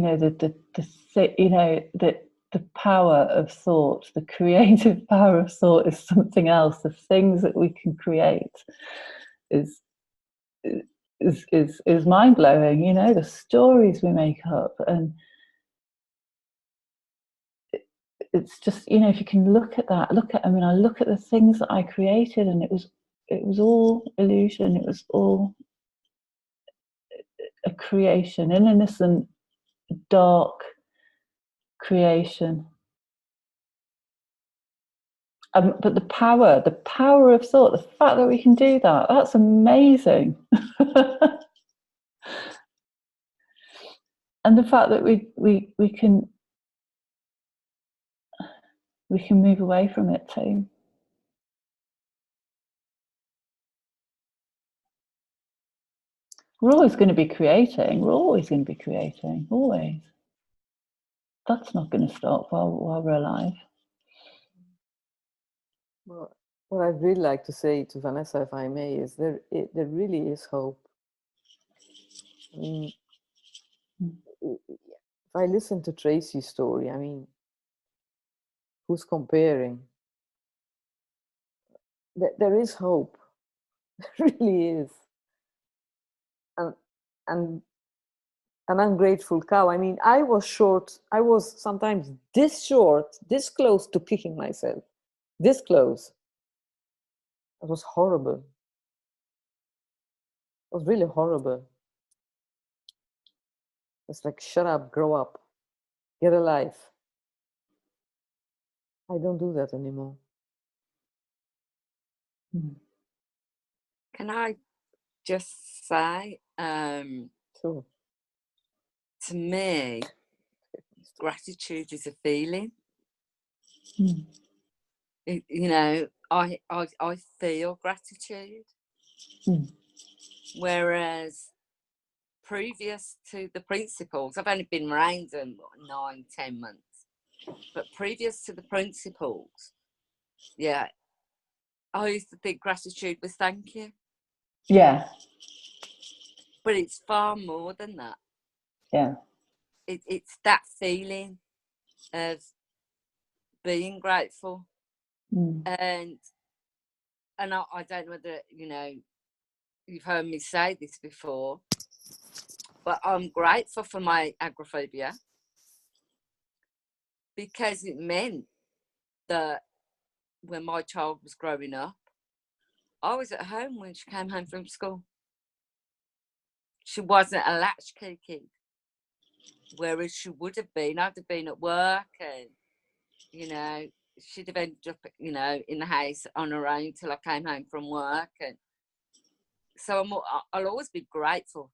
the power of thought, the creative power of thought is something else. The things that we can create is mind blowing. The stories we make up, and it's just, if you can look at that, I look at the things that I created, and it was all illusion. It was all a creation, an innocent, dark creation. But the power of thought, the fact that we can do that's amazing. And the fact that we can move away from it too. We're always going to be creating. We're always going to be creating. Always. That's not going to stop while we're alive.
Well, what I'd really like to say to Vanessa, if I may, is there really is hope. If I listen to Tracey's story, who's comparing. There is hope. There really is. And an ungrateful cow. I mean, I was short. I was sometimes this short, this close to kicking myself. This close. It was horrible. It was really horrible. It's like, shut up, grow up, get a life. I don't do that anymore.
Can I just say,
Sure.
to me, gratitude is a feeling. You know, I feel gratitude. Whereas previous to the principles, I've only been around them 9-10 months, but previous to the principles, yeah, I used to think gratitude was thank you.
Yeah.
But it's far more than that.
Yeah.
It's that feeling of being grateful. And I don't know whether, you know, you've heard me say this before, but I'm grateful for my agoraphobia, because it meant that when my child was growing up, I was at home when she came home from school. She wasn't a latchkey kid, whereas she would have been. I'd have been at work, and, you know, she'd have ended up, you know, in the house on her own till I came home from work. And so I'll always be grateful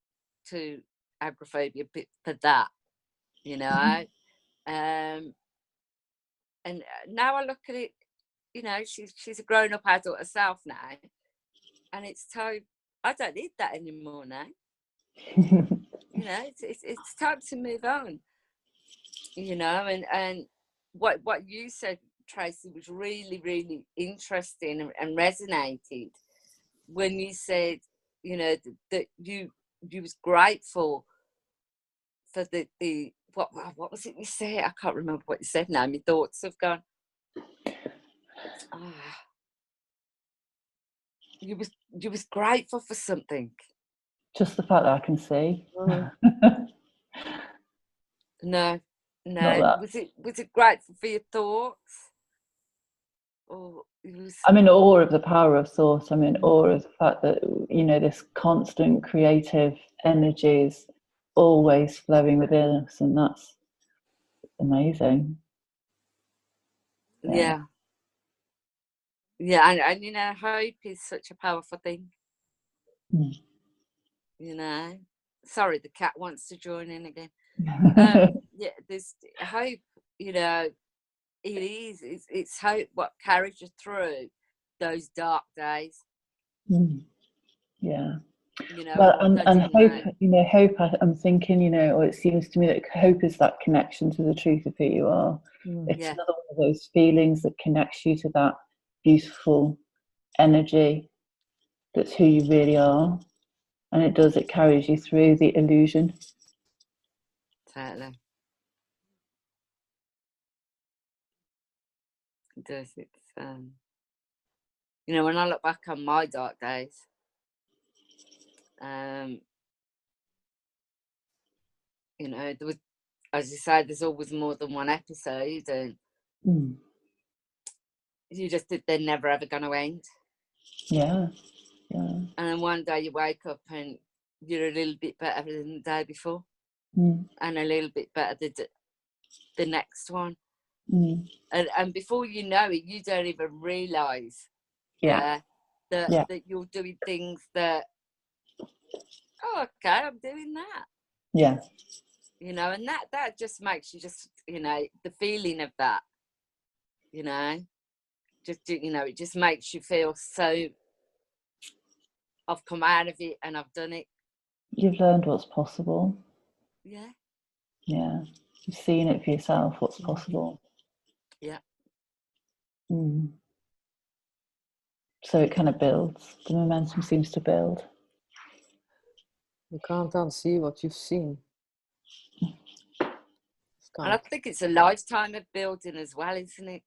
to agoraphobia for that, you know. And now I look at it, you know, she's a grown-up adult herself now, and it's time. I don't need that anymore now. You know, it's time to move on. You know, and what you said, Tracey, was really, really interesting and resonated when you said, you know, that you was grateful for the what was it you said? I can't remember what you said now. My thoughts have gone. You was grateful for something.
Just the fact that I can see.
No. Was it grateful for your thoughts? Or
I'm in awe of the power of thought. I'm in awe of the fact that, you know, this constant creative energy is always flowing within us, and that's amazing.
Yeah, and you know, hope is such a powerful thing. You know, sorry, the cat wants to join in again. Yeah, there's hope. You know, it's hope what carries you through those dark days.
Yeah.
You know,
well, and hope, you know, hope, I'm thinking, you know, or it seems to me that hope is that connection to the truth of who you are. It's another one of those feelings that connects you to that beautiful energy that's who you really are. And it carries you through the illusion.
Totally. It does. It's you know, when I look back on my dark days, you know, there was, as you say, there's always more than one episode, and you just think they're never ever going to end. Yeah. And then one day you wake up and you're a little bit better than the day before, and a little bit better the next one. And before you know it, you don't even realise that you're doing things that, oh, okay, I'm doing that. Yeah. You know, and that just makes you just, you know, the feeling of that, you know, just, you know, it just makes you feel so, I've come out of it and I've done it.
You've learned what's possible.
Yeah.
Yeah. You've seen it for yourself, what's possible.
Yeah.
So it kind of builds. The momentum seems to build.
You can't unsee what you've seen.
And I think it's a lifetime of building as well, isn't it?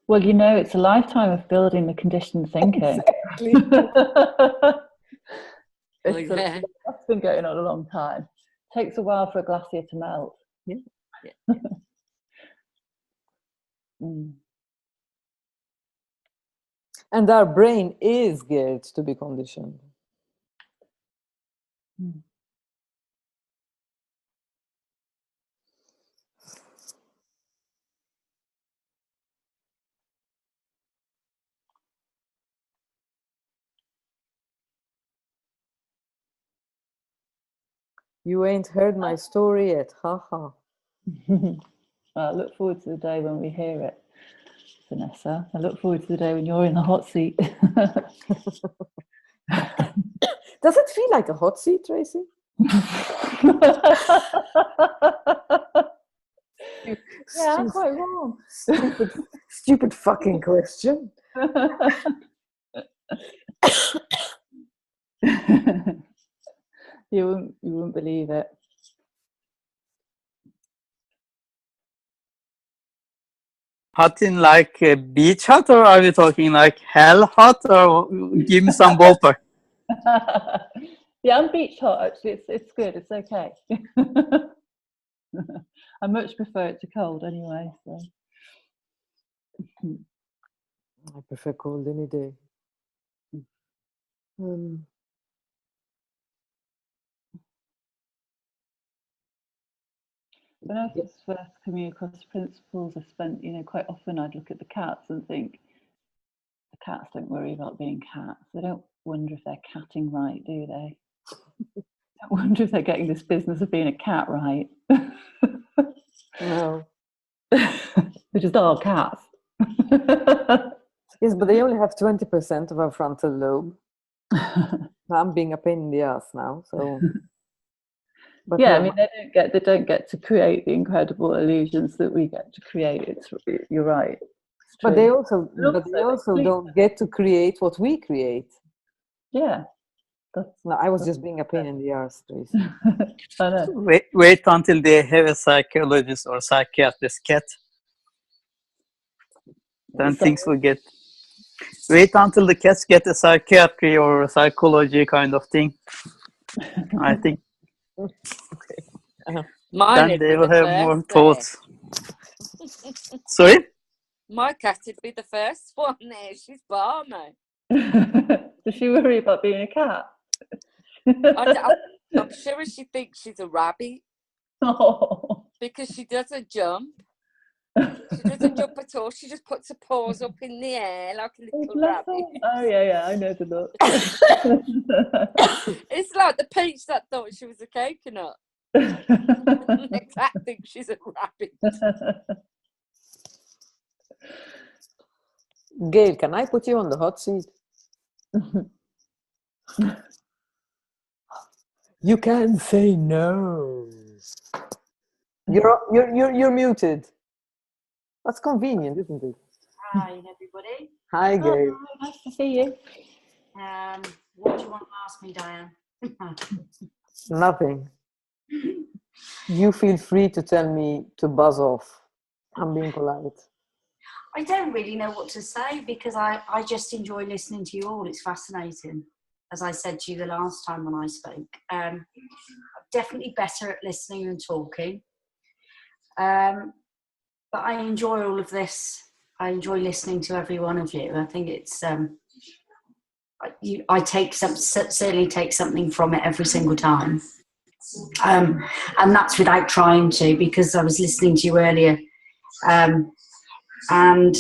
Well, you know, it's a lifetime of building the conditioned thinking.
Exactly.
That's been going on a long time. Takes a while for a glacier to melt.
Yeah.
Mm.
And our brain is geared to be conditioned.
Mm.
You ain't heard my story yet, haha.
I look forward to the day when we hear it, Vanessa. I look forward to the day when you're in the hot seat.
Does it feel like a hot seat, Tracey?
Yeah, I'm quite warm.
Stupid fucking question.
You wouldn't believe it.
Hot in like beach hot, or are we talking like hell hot, or give me some ballpark?
Yeah, I'm beach hot actually. It's good. It's okay. I much prefer it to cold anyway. So.
I prefer cold any day.
When I was first coming across principles, I spent, quite often I'd look at the cats and think, the cats don't worry about being cats. They don't wonder if they're catting right, do they? I wonder if they're getting this business of being a cat right.
No.
They're just all cats.
Yes, but they only have 20% of our frontal lobe. I'm being a pain in the ass now, so. But
yeah,
no,
I mean, they don't get to create the incredible illusions that we get to create. You're right.
but they also
they
don't get to create what we create.
Yeah.
No, I was just being a pain in the ass, Tracey.
I know.
Wait until they have a psychologist or psychiatrist cat. Then things will get. Wait until the cats get a psychiatry or a psychology kind of thing. I think.
Okay.
Then they will have more thoughts. Sorry?
My cat would be the first one there. She's balmy.
Does she worry about being a cat?
I'm sure she thinks she's a rabbit.
Oh.
Because she doesn't jump. She doesn't jump at all. She just puts her paws up in the air like a little rabbit.
Oh, yeah, I know the look.
It's like the peach that thought she was a coconut. The cat thinks she's a rabbit.
Gail, can I put you on the hot seat? You can say no. You're muted. That's convenient, isn't it?
Hi, everybody.
Hi, Gail.
Oh, nice to see you.
What do you want to ask me, Diane?
Nothing. You feel free to tell me to buzz off. I'm being polite.
I don't really know what to say because I just enjoy listening to you all. It's fascinating. As I said to you the last time when I spoke, I'm definitely better at listening than talking. But I enjoy all of this. I enjoy listening to every one of you. I think it's I certainly take something from it every single time, and that's without trying to, because I was listening to you earlier, and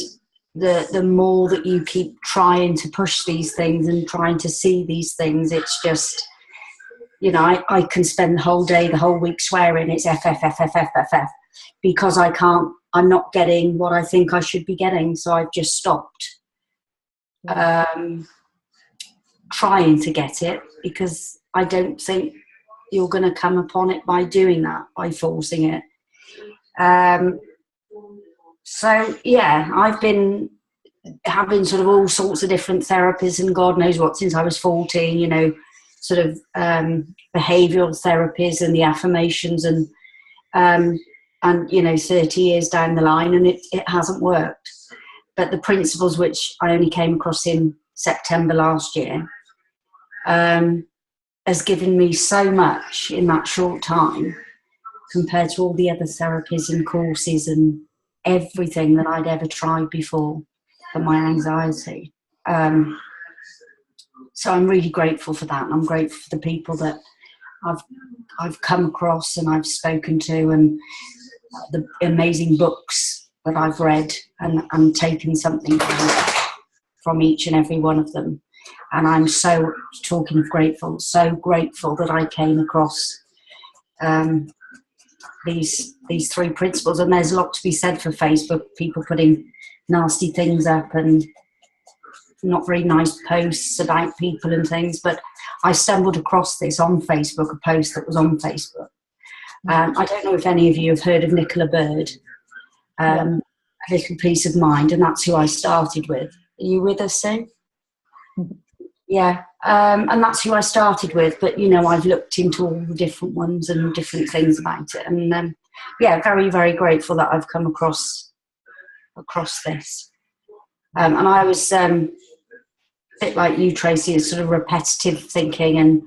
the more that you keep trying to push these things and trying to see these things, it's just, I can spend the whole day, the whole week swearing it's F, because I'm not getting what I think I should be getting. So I've just stopped trying to get it, because I don't think you're going to come upon it by doing that, by forcing it. So, yeah, I've been having sort of all sorts of different therapies and God knows what since I was 14, sort of behavioural therapies and the affirmations and 30 years down the line, and it hasn't worked. but the principles which I only came across in September last year has given me so much in that short time compared to all the other therapies and courses and everything that I'd ever tried before for my anxiety. So I'm really grateful for that. And I'm grateful for the people that I've come across and I've spoken to, and the amazing books that I've read and taken something from each and every one of them. And I'm so, talking of grateful, so grateful that I came across these 3 principles. And there's a lot to be said for Facebook, people putting nasty things up and not very nice posts about people and things, but I stumbled across this on Facebook, a post that was on Facebook. I don't know if any of you have heard of Nicola Bird, A Little Peace of Mind, and that's who I started with. Are you with us, Sue? Yeah, and that's who I started with, but, you know, I've looked into all the different ones and different things about it, and yeah, very, very grateful that I've come across this. And I was a bit like you, Tracey, is sort of repetitive thinking and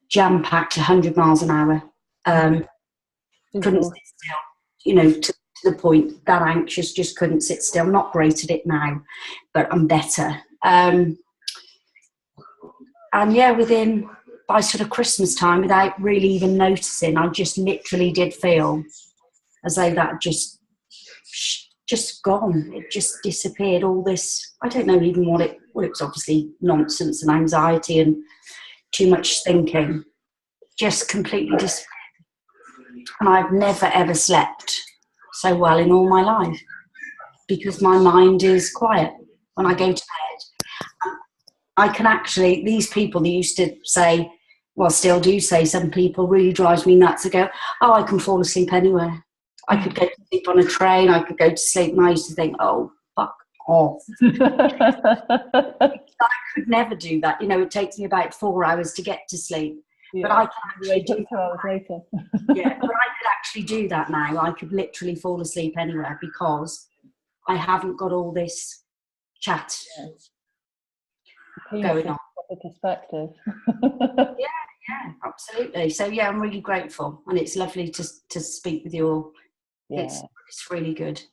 jam-packed 100 miles an hour. Couldn't sit still, you know, to the point that anxious, just couldn't sit still. I'm not great at it now, but I'm better. And yeah, by sort of Christmas time, without really even noticing, I just literally did feel as though that just gone. It just disappeared. All this, I don't know even what it was, obviously nonsense and anxiety and too much thinking, just completely disappeared. And I've never ever slept so well in all my life because my mind is quiet when I go to bed. I can actually, these people that used to say, well, still do say, some people really drives me nuts to go, oh, I can fall asleep anywhere. I could go to sleep on a train, I could go to sleep, and I used to think, oh, fuck off. I could never do that. You know, it takes me about 4 hours to get to sleep. Yeah, but I can actually do 2 hours later. Yeah, but I could actually do that now. I could literally fall asleep anywhere because I haven't got all this chat going on.
The perspective.
Yeah, absolutely. So yeah, I'm really grateful, and it's lovely to speak with you all. Yeah. It's really good.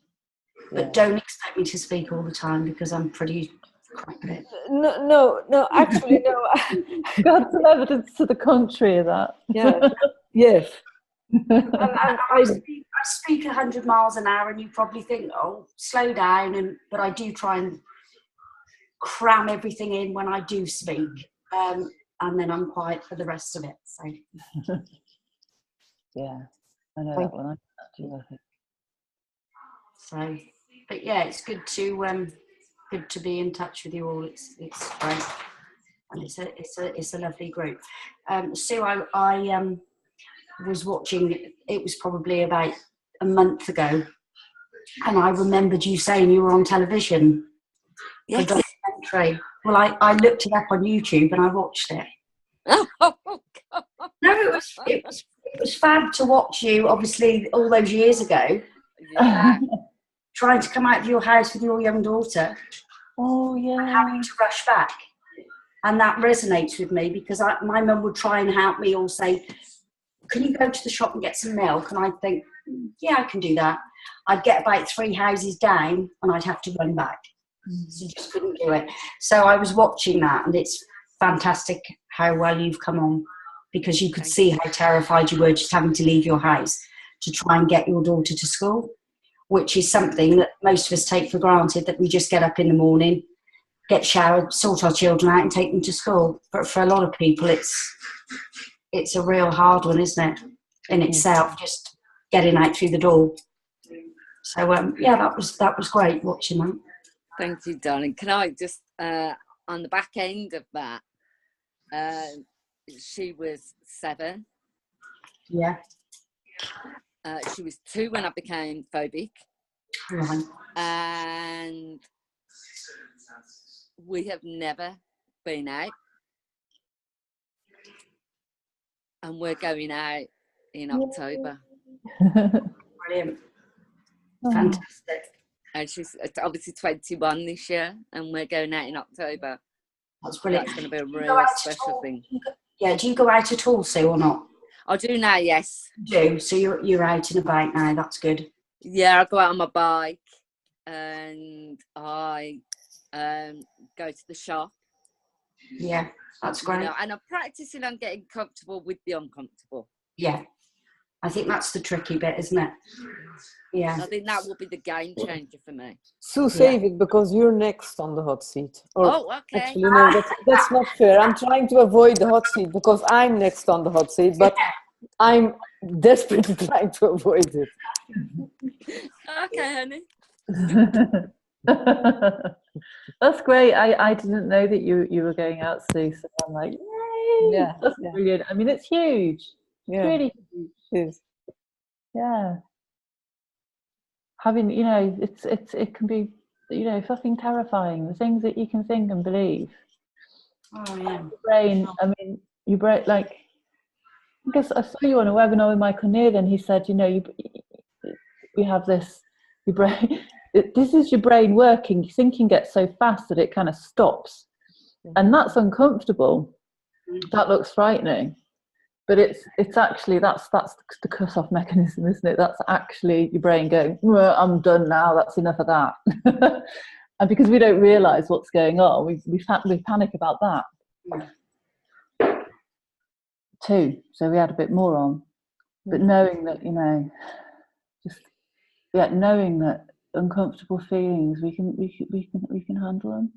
But don't expect me to speak all the time because I'm pretty crap at it.
No, actually, no.
Got some evidence to the contrary of that.
Yeah, yes.
I speak 100 miles an hour, and you probably think, oh, slow down. But I do try and cram everything in when I do speak, and then I'm quiet for the rest of it. So.
Yeah, I know that one. I do love it.
So, but yeah, it's good to be in touch with you all. It's great, and it's a lovely group. Sue, I was watching. It was probably about a month ago, and I remembered you saying you were on television for a documentary. Well, I looked it up on YouTube and I watched it.
Oh God!
No, it was fab to watch you. Obviously, all those years ago.
Yeah.
Trying to come out of your house with your young daughter.
Oh, yeah.
And having to rush back. And that resonates with me because my mum would try and help me or say, can you go to the shop and get some milk? And I'd think, yeah, I can do that. I'd get about 3 houses down and I'd have to run back. So just couldn't do it. So I was watching that, and it's fantastic how well you've come on, because you could see how terrified you were just having to leave your house to try and get your daughter to school, which is something that most of us take for granted, that we just get up in the morning, get showered, sort our children out and take them to school. But for a lot of people, it's a real hard one, isn't it, in itself, just getting out through the door. So, yeah, that was great watching that.
Thank you, darling. Can I just, on the back end of that, she was 7.
Yeah.
She was 2 when I became phobic.
Right.
And we have never been out. And we're going out in October.
Brilliant. Fantastic.
And she's obviously 21 this year, and we're going out in October.
That's brilliant.
That's going to be a
Do you
real
go out
special
at all?
thing.
Yeah, do you go out at all, Sue, or not?
I do now, yes.
You do, so you're out and about now, that's good.
Yeah, I go out on my bike, and I go to the shop.
Yeah, that's great.
You know, and I'm practicing on getting comfortable with the uncomfortable.
Yeah, I think that's the tricky bit, isn't it? Yeah.
I think that will be the game changer for me.
Sue, save it because you're next on the hot seat. Or,
okay.
Actually, no, that's not fair. I'm trying to avoid the hot seat because I'm next on the hot seat, but I'm desperately trying to avoid it.
Okay, honey.
That's great. I didn't know that you were going out, Sue. So I'm like, yay!
Yeah,
That's brilliant. I mean, it's huge.
Yeah,
It's really huge.
it is.
Yeah. Having, you know, it can be, you know, fucking terrifying. The things that you can think and believe.
Oh yeah.
Your brain. I mean, your brain. Like, I guess I saw you on a webinar with Michael Neal, and he said, you know, we have this. Your brain. This is your brain working. Your thinking gets so fast that it kind of stops, and that's uncomfortable. That looks frightening. But it's actually that's the cut-off mechanism, isn't it? That's actually your brain going, I'm done now, that's enough of that. And because we don't realise what's going on, we panic about that too. So we had a bit more on. But knowing that, you know, just knowing that uncomfortable feelings, we can handle them.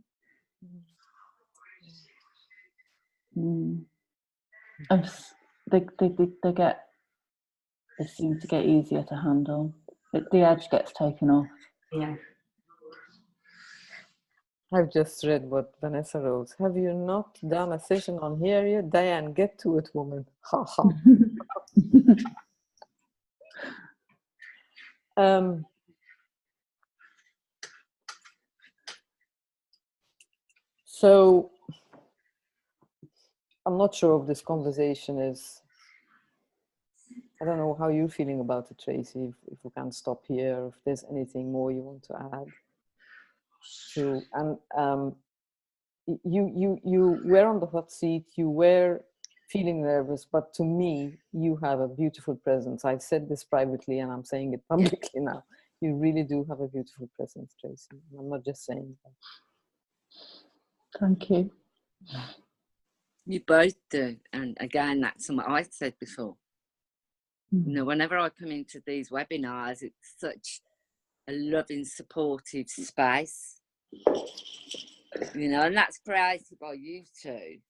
And they seem to get easier to handle. The edge gets taken off.
Yeah.
I've just read what Vanessa wrote. Have you not done a session on here yet? Diane, get to it, woman. Ha ha. So I'm not sure if this conversation is, I don't know how you're feeling about it, Tracey, if we can stop here, if there's anything more you want to add. So, and you were on the hot seat, you were feeling nervous, but to me, you have a beautiful presence. I've said this privately and I'm saying it publicly now. You really do have a beautiful presence, Tracey. I'm not just saying that.
Thank you.
You both do. And again, that's something I said before. You know, whenever I come into these webinars, it's such a loving, supportive space. You know, and that's created by you two.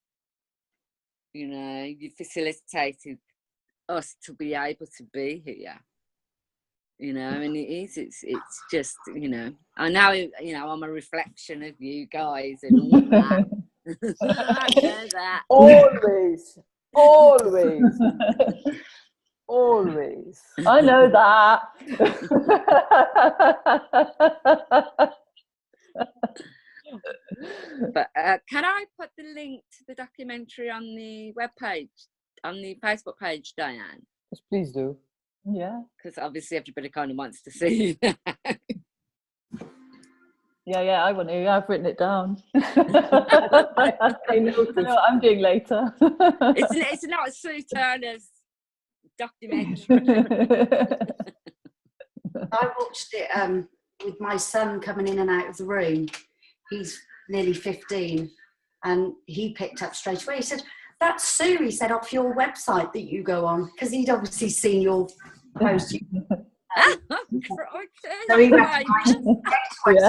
You know, you facilitated us to be able to be here. You know, and it's just, you know, I know, you know, I'm a reflection of you guys and all that. I know that.
Always, always, always.
I know that.
But can I put the link to the documentary on the webpage, on the Facebook page, Diane?
Yes, please do.
Yeah.
Because obviously everybody kind of wants to see that.
Yeah, I want to. I've written it down. I know what I'm doing later.
It's not Sue Turner's documentary.
I watched it with my son coming in and out of the room. He's nearly 15, and he picked up straight away. He said, "That's Sue," he said, "off your website that you go on," because he'd obviously seen your post. So he recognised you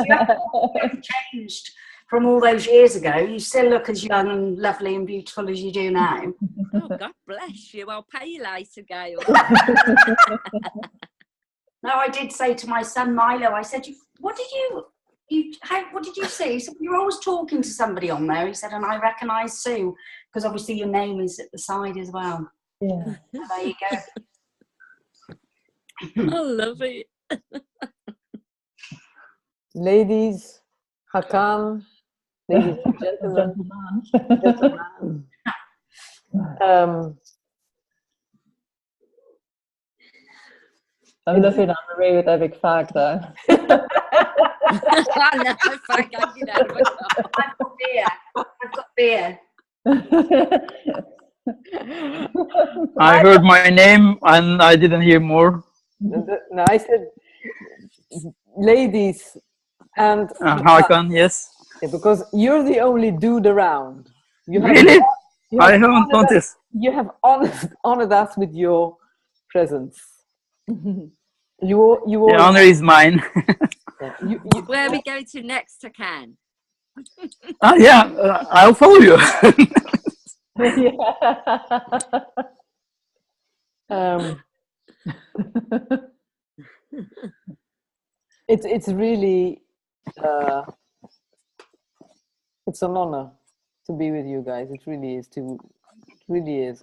haven't changed from all those years ago. You still look as young and lovely and beautiful as you do now.
Oh, God bless you. I'll pay you later, Gail.
No, I did say to my son Milo, I said, what did you see? He said, "You're always talking to somebody on there." He said, "And I recognise Sue, because obviously your name is at the side as well."
Yeah.
So there you go.
I love it.
Ladies, Hakan, ladies and gentlemen,
I'm looking at Marie with a big fag though.
I know, fuck, I can have a go.
I've got beer. I've got beer.
I heard my name and I didn't hear more.
No, I said, ladies, and
Hakan, yes.
yeah, because you're the only dude around. You have,
Really?
you
I
have
haven't
honored us,
noticed.
you have honored us with your presence. You
The
all
honor is mine.
yeah,
Where are we going to next, Takan?
Yeah, I'll follow you.
it's really it's an honor to be with you guys. It really is. It really is.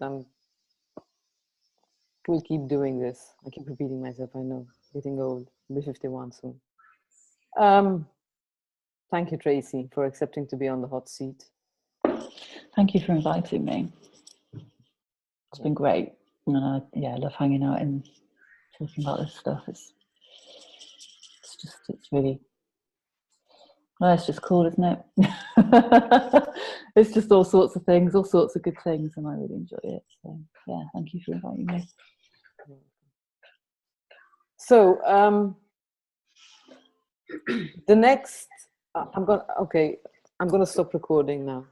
We'll keep doing this. I keep repeating myself. I know, getting old. I'll be 51 soon. Thank you, Tracey, for accepting to be on the hot seat.
Thank you for inviting me. It's been great. And I love hanging out and talking about this stuff. It's really, well, it's just cool, isn't it? It's just all sorts of things, all sorts of good things, and I really enjoy it. So yeah, thank you for inviting me.
So the next, I'm gonna stop recording now.